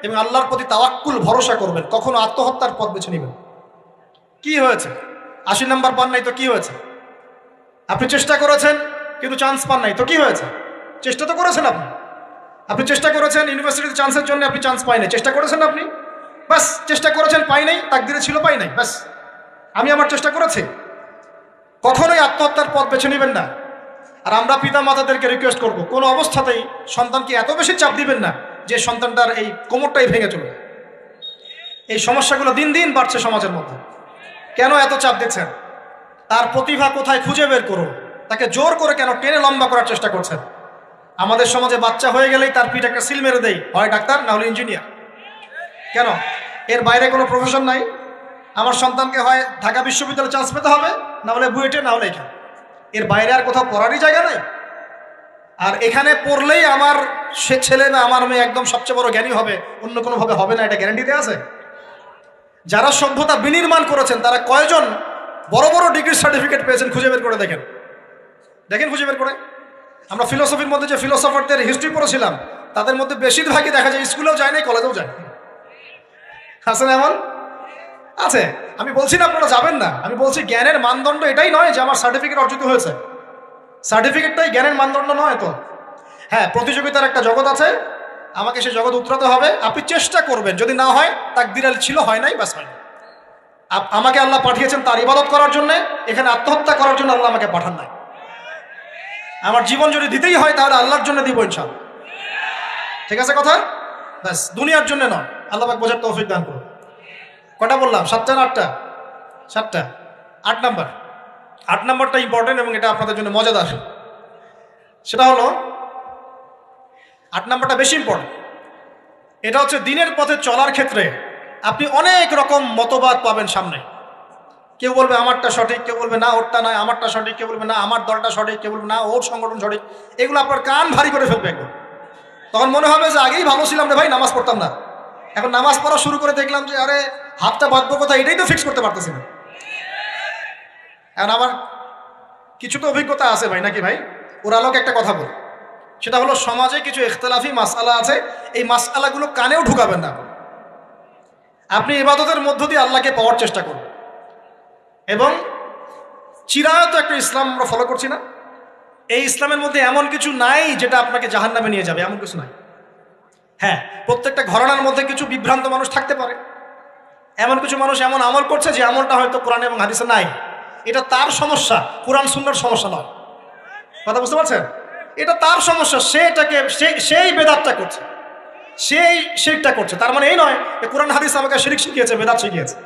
এবং আল্লাহর প্রতি তাওয়াক্কুল ভরসা করবেন। কখনো আত্মহত্যার পথ বেছে নেবেন। কি হয়েছে? 80 নম্বর পান নাই তো কি হয়েছে? আপনি চেষ্টা করেছেন কিন্তু চান্স পান নাই তো কি হয়েছে? চেষ্টা তো করেছেন আপনি চেষ্টা করেছেন ইউনিভার্সিটিতে চান্সের জন্য, আপনি চান্স পাই নাই, চেষ্টা করেছেন আপনি, বাস চেষ্টা করেছেন, পাই নাই, তাকদিরে ছিল পাই নাই, বাস আমি আমার চেষ্টা করেছি। কখনোই আত্মহত্যার পথ বেছে নেবেন না। আর আমরা পিতা মাতাদেরকে রিকোয়েস্ট করব, কোনো অবস্থাতেই সন্তানকে এত বেশি চাপ দিবেন না যে সন্তানটার এই কোমরটাই ভেঙে চলবে। এই সমস্যাগুলো দিন দিন বাড়ছে সমাজের মধ্যে। কেন এত চাপ দিচ্ছেন? তার প্রতিভা কোথায় খুঁজে বের করুন। তাকে জোর করে কেন টেনে লম্বা করার চেষ্টা করছেন? আমাদের সমাজে বাচ্চা হয়ে গেলেই তার পিঠ একটা সিল মেরে দেয়, হয় ডাক্তার না হলে ইঞ্জিনিয়ার। কেন? এর বাইরে কোনো প্রফেশন নাই? আমার সন্তানকে হয় ঢাকা বিশ্ববিদ্যালয়ে চান্স পেতে হবে, না হলে বুয়েটে, না হলে এখানে। এর বাইরে আর কোথাও পড়ারই জায়গা নাই। আর এখানে পড়লেই আমার সে ছেলে না আমার মেয়ে একদম সবচেয়ে বড় জ্ঞানী হবে, অন্য কোনোভাবে হবে না, এটা গ্যারান্টি দেওয়া আছে? যারা সভ্যতা বিনির্মাণ করেছেন তারা কয়জন বড় বড় ডিগ্রি সার্টিফিকেট পেয়েছেন খুঁজে বের করে দেখেন, খুঁজে বের করে। আমরা ফিলোসফির মধ্যে যে ফিলোসফারদের হিস্ট্রি পড়েছিলাম, তাদের মধ্যে বেশিরভাগই দেখা যায় স্কুলেও যায় নাই, কলেজেও যায়। আছে না এমন? আছে। আমি বলছি না আপনারা যাবেন না, আমি বলছি জ্ঞানের মানদণ্ড এটাই নয় যে আমার সার্টিফিকেট অর্জিত হয়েছে। সার্টিফিকেটটাই জ্ঞানের মানদণ্ড নয় তো। হ্যাঁ, প্রতিযোগিতার একটা জগৎ আছে, আমাকে সেই জগৎ উতরাতে হবে। আপনি চেষ্টা করবেন, যদি না হয় তাকদীরে ছিল, হয় নাই, বাস হয়। আমাকে আল্লাহ পাঠিয়েছেন তার ইবাদত করার জন্য, এখানে আত্মহত্যা করার জন্য আল্লাহ আমাকে পাঠান নাই। আমার জীবন যদি দিতেই হয় তাহলে আল্লাহর জন্য দিব ইনশাআল্লাহ। ঠিক আছে কথা? ব্যাস, দুনিয়ার জন্য নয়। আল্লাহ পাক বোঝার তৌফিক দান করুন। কটা বললাম? 7টা না 8টা? 7টা। 8 নাম্বার। 8 নাম্বারটা ইম্পর্টেন্ট এবং এটা আপনাদের জন্য মজাদার। সেটা হলো 8 নাম্বারটা বেশি ইম্পর্টেন্ট। এটা হচ্ছে দিনের পথে চলার ক্ষেত্রে আপনি অনেক রকম মতবাদ পাবেন সামনে। কেউ বলবে আমারটা সঠিক, কেউ বলবে না ওরটা নয়, আমারটা সঠিক, কেউ বলবে না আমার দলটা সঠিক, কেউ বলবে না ওর সংগঠন সঠিক। এগুলো আপনার কান ভারী করে ফেলবে একদম। তখন মনে হবে যে আগেই ভালো ছিলাম রে ভাই, নামাজ পড়তাম না, এখন নামাজ পড়া শুরু করে দেখলাম যে আরে হাতটা বাঁধবো কোথায়, এটাই তো ফিক্স করতে পারতেছি না। এখন আমার কিছু তো অভিজ্ঞতা আছে ভাই, নাকি ভাই? ওর আলোকে একটা কথা বল, সেটা হলো সমাজে কিছু ইখতিলাফি মাসআলা আছে, এই মাসআলাগুলো কানেও ঢুকাবেন না। আপনি ইবাদতের মধ্য দিয়ে আল্লাহকে পাওয়ার চেষ্টা করবেন। এবং চিরায়ত একটা ইসলাম আমরা ফলো করছি না? এই ইসলামের মধ্যে এমন কিছু নাই যেটা আপনাকে জাহান্নামে নিয়ে যাবে, এমন কিছু নাই। হ্যাঁ, প্রত্যেকটা ঘরানার মধ্যে কিছু বিভ্রান্ত মানুষ থাকতে পারে, এমন কিছু মানুষ এমন আমল করছে যে আমলটা হয়তো কোরআন এবং হাদিসে নাই। এটা তার সমস্যা, কোরআন সুন্নাহর সমস্যা নয়। কথা বুঝতে পারছেন? এটা তার সমস্যা, সেই বেদাতটা করছে, সেই শিরকটা করছে। তার মানে এই নয় যে কোরআন হাদিস আমাকে শিরক শিখিয়েছে, বেদাত শিখিয়েছে।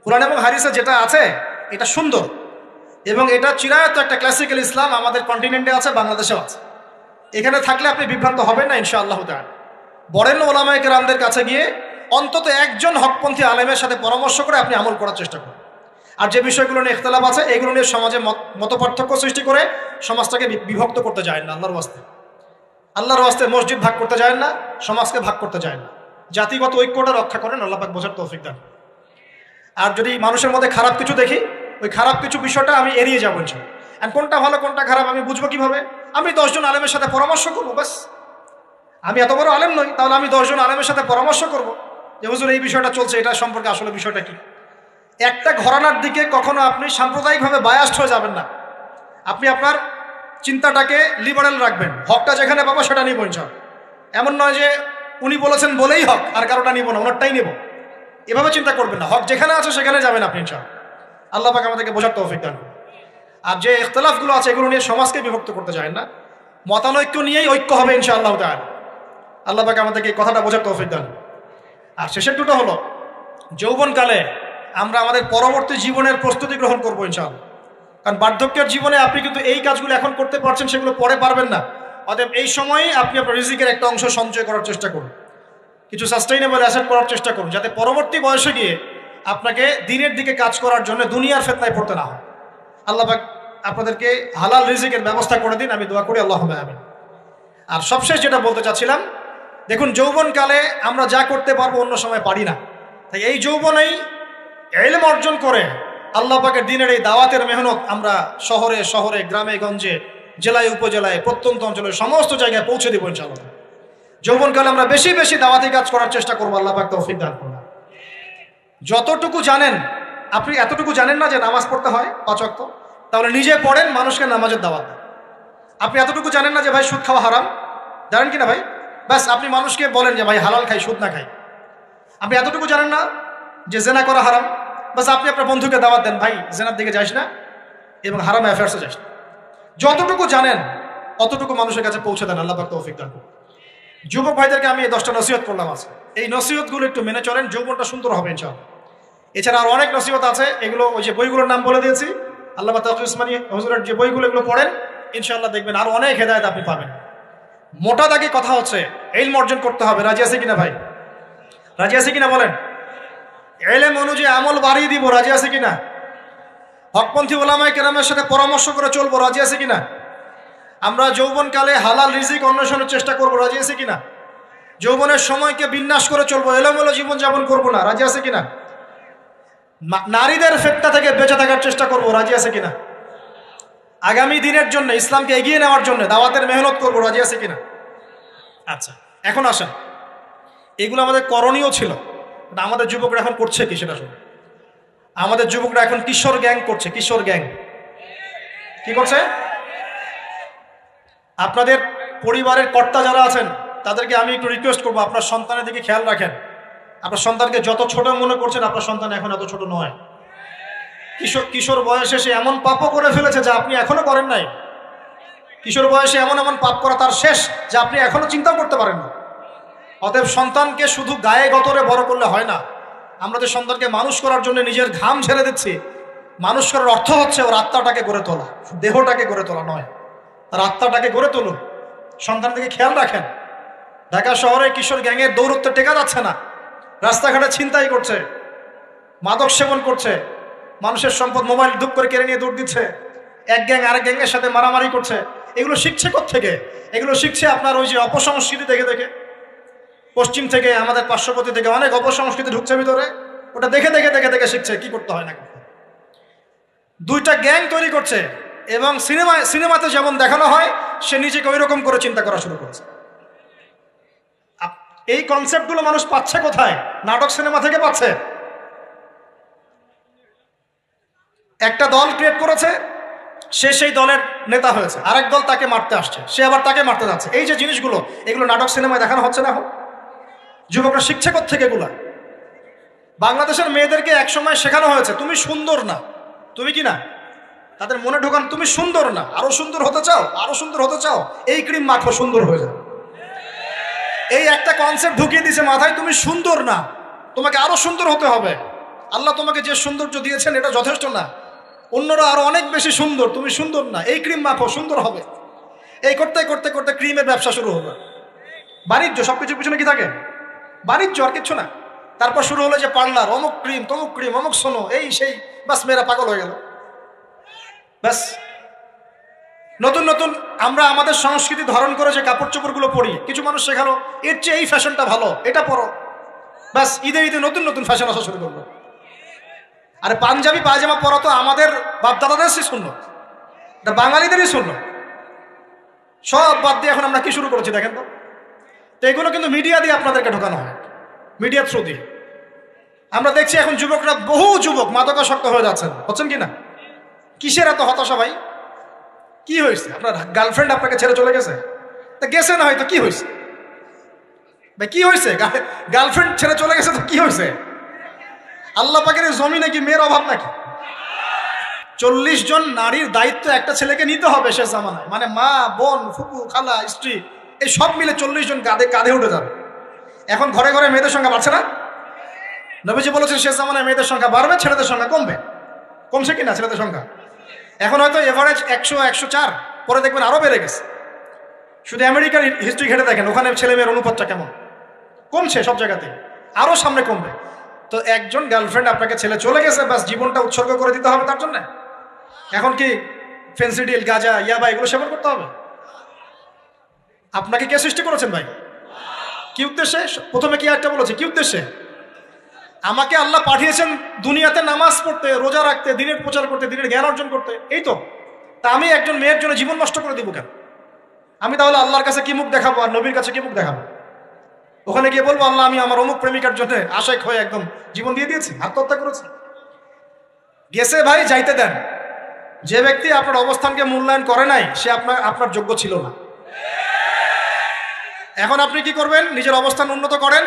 কোরআন এবং হাদিসে যেটা আছে এটা সুন্দর এবং এটা চিরায়ত একটা ক্লাসিক্যাল ইসলাম আমাদের কন্টিনেন্টে আছে, বাংলাদেশেও আছে। এখানে থাকলে আপনি বিভ্রান্ত হবেন না ইনশাআল্লাহ তাআলা। বরেণ্য ওলামায়ে কেরামদের কাছে গিয়ে অন্তত একজন হকপন্থী আলেমের সাথে পরামর্শ করে আপনি আমল করার চেষ্টা করুন। আর যে বিষয়গুলো নিয়ে ইখতিলাফ আছে এগুলো নিয়ে সমাজে মত পার্থক্য সৃষ্টি করে সমাজটাকে বিভক্ত করতে যায় না। আল্লাহর ওয়াস্তে মসজিদ ভাগ করতে যায় না, সমাজকে ভাগ করতে যায় না। জাতিগত ঐক্যটা রক্ষা করেন, আল্লাহ পাক বোঝার তৌফিক দান। আর যদি মানুষের মধ্যে খারাপ কিছু দেখি, ওই খারাপ কিছু বিষয়টা আমি এড়িয়ে যাবো ইনশাআল্লাহ। এন্ড কোনটা ভালো কোনটা খারাপ আমি বুঝবো কিভাবে? আমি 10 জন আলেমের সাথে পরামর্শ করবো, ব্যাস। আমি এত বড় আলেম নই, তাহলে আমি 10 জন আলেমের সাথে পরামর্শ করব যে হুজুর এই বিষয়টা চলছে, এটা সম্পর্কে আসলে বিষয়টা কি। একটা ঘরানার দিকে কখনো আপনি সাম্প্রদায়িকভাবে বায়াসড হয়ে যাবেন না। আপনি আপনার চিন্তাটাকে লিবারেল রাখবেন, হকটা যেখানে পাবো সেটা নিব ইনশাআল্লাহ। এমন নয় যে উনি বলেছেন বলেই হক, আর কারোটা নিব না, ওনারটাই নেব, এভাবে চিন্তা করবেন না। হক যেখানে আছে সেখানে যাবেন আপনি ইনশাআল্লাহ। আল্লাহ পাক আমাদেরকে বোঝার তৌফিক দান। আর যে ইখতলাফগুলো আছে এগুলো নিয়ে সমাজকে বিভক্ত করতে চায় না, মতানৈক্য নিয়েই ঐক্য হবে ইনশাআল্লাহ তাআলা। আল্লাহ পাক আমাদেরকে এই কথাটা বোঝার তৌফিক দান। আর শেষের দুটো হলো, যৌবনকালে আমরা আমাদের পরবর্তী জীবনের প্রস্তুতি গ্রহণ করবো ইনশাআল্লাহ। কারণ বার্ধক্যের জীবনে আপনি কিন্তু এই কাজগুলো এখন করতে পারছেন, সেগুলো পরে পারবেন না। অতএব এই সময়ে আপনি আপনার রিজিকের একটা অংশ সঞ্চয় করার চেষ্টা করুন, কিছু সাস্টেইনেবল অ্যাসেট করার চেষ্টা করুন, যাতে পরবর্তী বয়সে গিয়ে আপনাকে দিনের দিকে কাজ করার জন্য দুনিয়ার ফিতনায় পড়তে না হয়। আল্লাহ পাক আপনাদেরকে হালাল রিজিকের ব্যবস্থা করে দিন, আমি দোয়া করি আল্লাহুম্মা আমিন। আর সবশেষ যেটা বলতে চাচ্ছিলাম, দেখুন যৌবনকালে আমরা যা করতে পারবো অন্য সময় পারি না, তাই এই যৌবনেই ইলম অর্জন করে আল্লাহ পাকের দিনের এই দাওয়াতের মেহনত আমরা শহরে শহরে, গ্রামে গঞ্জে, জেলায় উপজেলায়, প্রত্যন্ত অঞ্চলের সমস্ত জায়গায় পৌঁছে দেবো ইনশাআল্লাহ। যৌবনকালে আমরা বেশি বেশি দাওয়াতি কাজ করার চেষ্টা করবো, আল্লাহ পাক তৌফিক দান করুন। যতটুকু জানেন, আপনি এতটুকু জানেন না যে নামাজ পড়তে হয় 5 ওয়াক্ত, তাহলে নিজে পড়েন, মানুষকে নামাজের দাওয়াত দেন। আপনি এতটুকু জানেন না যে ভাই সুদ খাওয়া হারাম, জানেন কি না ভাই? ব্যাস আপনি মানুষকে বলেন যে ভাই হালাল খাই, সুদ না খাই। আপনি এতটুকু জানেন না যে জেনা করা হারাম, বাস আপনি আপনার বন্ধুকে দাওয়াত দেন, ভাই জেনার দিকে যাস না এবং হারাম অ্যাফেয়ার্সে যাস না। যতটুকু জানেন অতটুকু মানুষের কাছে পৌঁছে দেন, আল্লাহ পাক তৌফিক দান করুন। যুবক ভাইদেরকে আমি এই 10টা নসিহত করলাম আছে, এই নসিহতগুলো একটু মেনে চলেন, যৌবনটা সুন্দর হবে ইনশাআল্লাহ। এছাড়া আর অনেক নসিহত আছে, এগুলো ওই যে বইগুলোর নাম বলে দিয়েছি, আল্লামা তাকি উসমানী হুজুরের যে বইগুলো, এগুলো পড়েন, ইনশাআল্লাহ দেখবেন আরো অনেক হেদায়েত আপনি পাবেন। মোটা দাগে কথা হচ্ছে ইলম অর্জন করতে হবে। রাজি আছে কিনা ভাই? রাজি আছে কিনা বলেন? ইলম অনুযায়ী আমল বাড়িয়ে দিব, রাজি আছে কিনা? হকপন্থী ওলামায়ে কেরামের সাথে পরামর্শ করে চলবো, রাজি আছে কিনা? আমরা যৌবনকালে হালাল রিজিক অন্বেষণের চেষ্টা করবো, রাজি আছে কিনা? যৌবনের সময়কে বিন্যাস করে চলবো, এলোমেলো জীবনযাপন করবো না, রাজি আছে কিনা? নারীদের ফিতনা থেকে বেঁচে থাকার চেষ্টা করবো, রাজি আছে কিনা? আগামী দিনের জন্য, ইসলামকে এগিয়ে নেওয়ার জন্য দাওয়াতের মেহনত করবো, রাজি আছে কিনা? আচ্ছা, এখন আসেন, এগুলো আমাদের করণীয় ছিল, আমাদের যুবকরা এখন করছে কি সেটা শুনুন। আমাদের যুবকরা এখন কিশোর গ্যাং করছে। কিশোর গ্যাং কি করছে? আপনাদের পরিবারের কর্তা যারা আছেন তাদেরকে আমি একটু রিকোয়েস্ট করবো, আপনার সন্তানের দিকে খেয়াল রাখেন। আপনার সন্তানকে যত ছোট মনে করছেন, আপনার সন্তান এখন এত ছোট নয়। কিশোর বয়সে সে এমন পাপও করে ফেলেছে যা আপনি এখনো করেন নাই। কিশোর বয়সে এমন এমন পাপ করা তার শেষ যা আপনি এখনো চিন্তাও করতে পারেন না। অতএব সন্তানকে শুধু গায়ে গতরে বড় করলে হয় না। আমরা যে সন্তানকে মানুষ করার জন্য নিজের ঘাম ঝেড়ে দিচ্ছি, মানুষ করার অর্থ হচ্ছে ওর আত্মাটাকে গড়ে তোলা, দেহটাকে গড়ে তোলা নয়, তার আত্মাটাকে গড়ে তুলুন। সন্তানের দিকে খেয়াল রাখেন। ঢাকা শহরে কিশোর গ্যাংয়ের দৌরত্বে টেকা যাচ্ছে না, রাস্তাঘাটে ছিনতাই করছে, মাদক সেবন করছে, মানুষের সম্পদ মোবাইল ধুপ করে কেড়ে নিয়ে দৌড় দিচ্ছে, এক গ্যাং আরেক গ্যাংয়ের সাথে মারামারি করছে। এগুলো শিখছে কোত্থেকে? এগুলো শিখছে আপনার ওই যে অপসংস্কৃতি দেখে দেখে। পশ্চিম থেকে, আমাদের পার্শ্ববর্তী থেকে অনেক অপসংস্কৃতি ঢুকছে ভিতরে, ওটা দেখে দেখে দেখে দেখে শিখছে কি করতে হয় না করতে। দুইটা গ্যাং তৈরি করছে এবং সিনেমাতে যেমন দেখানো হয় সে নিজেকে ওই রকম করে চিন্তা করা শুরু করেছে। এই কনসেপ্টগুলো মানুষ পাচ্ছে কোথায়? নাটক সিনেমা থেকে পাচ্ছে। একটা দল ক্রিয়েট করেছে, সে সেই দলের নেতা হয়েছে, আরেক দল তাকে মারতে আসছে, সে আবার তাকে মারতে যাচ্ছে। এই যে জিনিসগুলো, এগুলো নাটক সিনেমায় দেখানো হচ্ছে না এখন। যুবকরা শিখছে কোত্থেকে এগুলা? বাংলাদেশের মেয়েদেরকে একসময় শেখানো হয়েছে তুমি সুন্দর না, তুমি কি না, তাদের মনে ঢোকান তুমি সুন্দর না, আরো সুন্দর হতে চাও, আরো সুন্দর হতে চাও, এই ক্রিম মাখো সুন্দর হয়ে যাবে। এই একটা কনসেপ্ট ঢুকিয়ে দিয়েছে মাথায়, তুমি সুন্দর না, তোমাকে আরো সুন্দর হতে হবে। আল্লাহ তোমাকে যে সৌন্দর্য দিয়েছেন এটা যথেষ্ট না, অন্যরা আরো অনেক বেশি সুন্দর, তুমি সুন্দর না, এই ক্রিম মাখো সুন্দর হবে। এই করতে করতে করতে ক্রিমের ব্যবসা শুরু হলো। বাণিজ্য, সবকিছুর পিছনে কি থাকে? বাণিজ্য, আর কিচ্ছু না। তারপর শুরু হলো যে পার্লার, অমুক ক্রিম তমুক ক্রিম, অমুক সোনো, এই সেই, বাস মেয়েরা পাগল হয়ে গেল। ব্যাস নতুন নতুন আমরা আমাদের সংস্কৃতি ধারণ করে যে কাপড় চোপড়গুলো পরি, কিছু মানুষ শেখালো এর চেয়ে এই ফ্যাশনটা ভালো, এটা পরো। ব্যাস ঈদে ঈদে নতুন নতুন ফ্যাশন আসা শুরু করলো। আরে পাঞ্জাবি পায়জামা পরা তো আমাদের বাপদাদাদেরই সুন্নত, এটা বাঙালিদেরই সুন্নত। সব বাদ দিয়ে এখন আমরা কি শুরু করেছি দেখেন তো। তো এগুলো কিন্তু মিডিয়া দিয়ে আপনাদেরকে ঢোকানো হয়, মিডিয়ার থ্রু দিয়ে। আমরা দেখছি এখন যুবকরা, বহু যুবক মাদকাসক্ত হয়ে যাচ্ছেন, হচ্ছেন কি না? কিসের এত হতাশা ভাই? কি হয়েছে? আপনার গার্লফ্রেন্ড আপনাকে ছেড়ে চলে গেছে? তা গেছে না হয়তো, কি হয়েছে ভাই? কি হয়েছে? গার্লফ্রেন্ড ছেড়ে চলে গেছে তো কি হয়েছে? আল্লাহ পাকের জমিনে কি মেয়ের অভাব নাকি? 40 জন নারীর দায়িত্ব একটা ছেলেকে নিতে হবে শেষ জামানায়, মানে মা, বোন, ফুপু, খালা, স্ত্রী, এই সব মিলে 40 জন কাঁধে উঠে যাবে। এখন ঘরে ঘরে মেয়েদের সংখ্যা বাড়ছে না? নবীজি বলেছেন শেষ জামানায় মেয়েদের সংখ্যা বাড়বে, ছেলেদের সংখ্যা কমবে। কমছে কিনা ছেলেদের সংখ্যা? এখন হয়তো এভারেজ 100, 104, পরে দেখবেন আরো বেড়ে গেছে। শুধু আমেরিকার হিস্ট্রি ঘেটে দেখেন, ওখানে ছেলে মেয়ের অনুপাতটা কেমন। কমছে সব জায়গাতে, আরো সামনে কমবে। তো একজন গার্লফ্রেন্ড আপনাকে ছেলে চলে গেছে, বাস জীবনটা উৎসর্গ করে দিতে হবে তার জন্য? এখন কি ফেন্সিডিল, গাঁজা, ইয়াবা এগুলো সেবন করতে হবে? আপনাকে কে সৃষ্টি করেছেন ভাই? কি উদ্দেশ্যে? প্রথমে কি একটা বলেছে, কি উদ্দেশ্যে? আমাকে আল্লাহ পাঠিয়েছেন দুনিয়াতে নামাজ পড়তে, রোজা রাখতে, দিনের প্রচার করতে, দিনের জ্ঞান অর্জন করতে, এই তো। তা আমি একজন মেয়ের জন্য জীবন নষ্ট করে দিব কেন? আমি তাহলে আল্লাহর কাছে কি মুখ দেখাবো আর নবীর কাছে কি মুখ দেখাবো? ওখানে গিয়ে বলবো আল্লাহ আমি আমার অমুক প্রেমিকার জন্য আশাক হয়ে একদম জীবন দিয়ে দিয়েছি, আত্মহত্যা করেছি? গেছে ভাই, যাইতে দেন। যে ব্যক্তি আপনার অবস্থানকে মূল্যায়ন করে নাই, সে আপনার যোগ্য ছিল না। এখন আপনি কি করবেন? নিজের অবস্থান উন্নত করেন,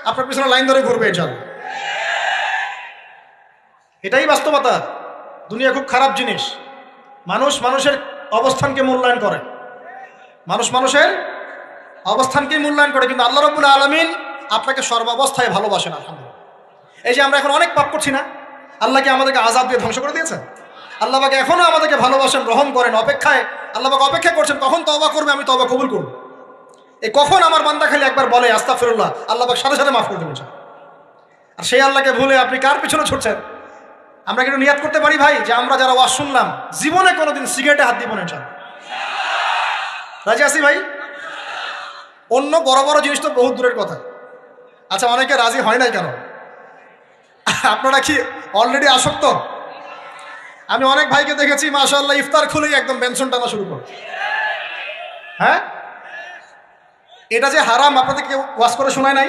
আপনার পিছনে লাইন ধরে ঘুরবে চল। এটাই বাস্তবতা। দুনিয়া খুব খারাপ জিনিস। মানুষ মানুষের অবস্থানকে মূল্যায়ন করে, মানুষ মানুষের অবস্থানকে মূল্যায়ন করে, কিন্তু আল্লাহ রাব্বুল আলামিন আপনাকে সর্বাবস্থায় ভালোবাসেন। আলহামদুলিল্লাহ। এই যে আমরা এখন অনেক পাপ করছি না, আল্লাহ কি আমাদেরকে আযাব দিয়ে ধ্বংস করে দিয়েছেন? আল্লাহ পাক এখনো আমাদেরকে ভালোবাসেন, রহম করেন, অপেক্ষায় আল্লাহ পাক অপেক্ষা করছেন কখন তওবা করবে, আমি তওবা কবুল করব। এই কখন আমার বান্দা খালি একবার বলে আস্তাগফিরুল্লাহ, আল্লাহ পাক সাথে সাথে মাফ করে দেবেন। আর সেই আল্লাহকে ভুলে আপনি কার পিছনে ছুটছেন? আমরা কিন্তু নিয়াত করতে পারি ভাই যে আমরা যারা ওয়াজ শুনলাম জীবনে কোনোদিন সিগারেটে হাত দিব না ইনশাআল্লাহ। রাজি আছি ভাই? অন্য বড় বড় জিনিস তো বহুত দূরের কথা। আচ্ছা, অনেকে রাজি হয় নাই কেন? আপনারা কি অলরেডি আসক্ত? আমি অনেক ভাইকে দেখেছি মাশাআল্লাহ ইফতার খুলেই একদম বেনসন টানা শুরু করে। হ্যাঁ, এটা যে হারাম আপনাদের কেউ ওয়াজ করে শোনায় নাই?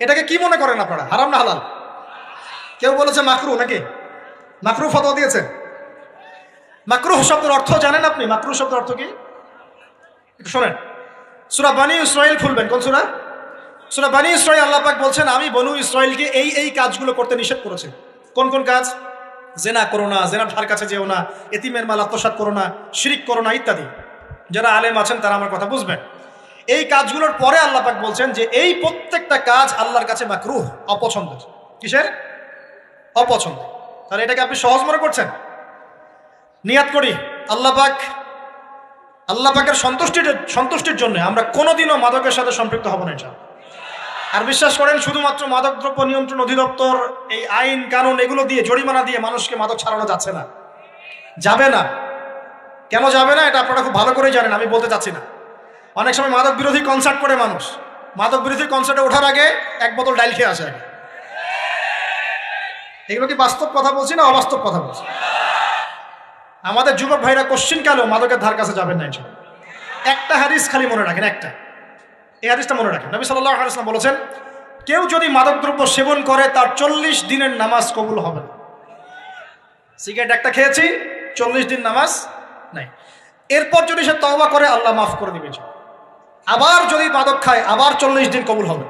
এটাকে কি মনে করেন আপনারা, হারাম না হালাল? কেউ বলেছে মাকরু, নাকি মাকরু ফতোয়া দিয়েছে? মাকরুহ শব্দের অর্থ জানেন আপনি? মাকরুহ শব্দের অর্থ কি একটু শোনেন। সূরা বনী ইসরাইল খুলবেন। কোন সূরা? সূরা বনী ইসরাইল। আল্লাহ পাক বলছেন আমি বনু ইসরাইলকে এই কাজগুলো করতে নিষেধ করেছি। কোন কোন কাজ? জেনা করো না, জেনার ধার কাছে যেও না, এতিমের মাল আত্মসাৎ করো না, শিরিক করো না ইত্যাদি। যারা আলেম আছেন তারা আমার কথা বুঝবেন। এই কাজগুলোর পরে আল্লাহ পাক বলছেন যে এই প্রত্যেকটা কাজ আল্লাহর কাছে মাকরুহ, অপছন্দের। কিসের? অপছন্দ। তাহলে এটাকে আপনি সহজ মনে করছেন? নিয়াত করি আল্লাহ পাকের সন্তুষ্টির জন্য আমরা কোনোদিনও মাদকের সাথে সম্পৃক্ত হব না ইনশাআল্লাহ। আর বিশ্বাস করেন, শুধুমাত্র মাদকদ্রব্য নিয়ন্ত্রণ অধিদপ্তর এই আইন কানুন এগুলো দিয়ে, জরিমানা দিয়ে মানুষকে মাদক ছাড়ানো যাচ্ছে না, যাবে না। কেন যাবে না এটা আপনারা খুব ভালো করেই জানেন, আমি বলতে চাচ্ছি না। অনেক সময় মাদক বিরোধী কনসার্ট করে মানুষ, মাদক বিরোধী কনসার্টে ওঠার আগে এক বোতল ডাইল খেয়ে আসে আগে। এগুলো কি বাস্তব কথা বলছি না অবাস্তব কথা বলছি? আমাদের যুবক ভাইরা কোশ্চিন কালেও মাদকের ধার কাছে যাবেন না ইনশাআল্লাহ। একটা হাদিস খালি মনে রাখেন, এই হাদিসটা মনে রাখেন। নবী সাল্লাল্লাহু আলাইহি ওয়াসাল্লাম বলেছেন, কেউ যদি মাদকদ্রব্য সেবন করে তার 40 দিনের নামাজ কবুল হবে না। সিগারেট একটা খেয়েছি, 40 দিন নামাজ নাই। এরপর যদি সে তওবা করে আল্লাহ মাফ করে দিবে। আবার যদি মাদক খায় আবার 40 দিন কবুল হবে।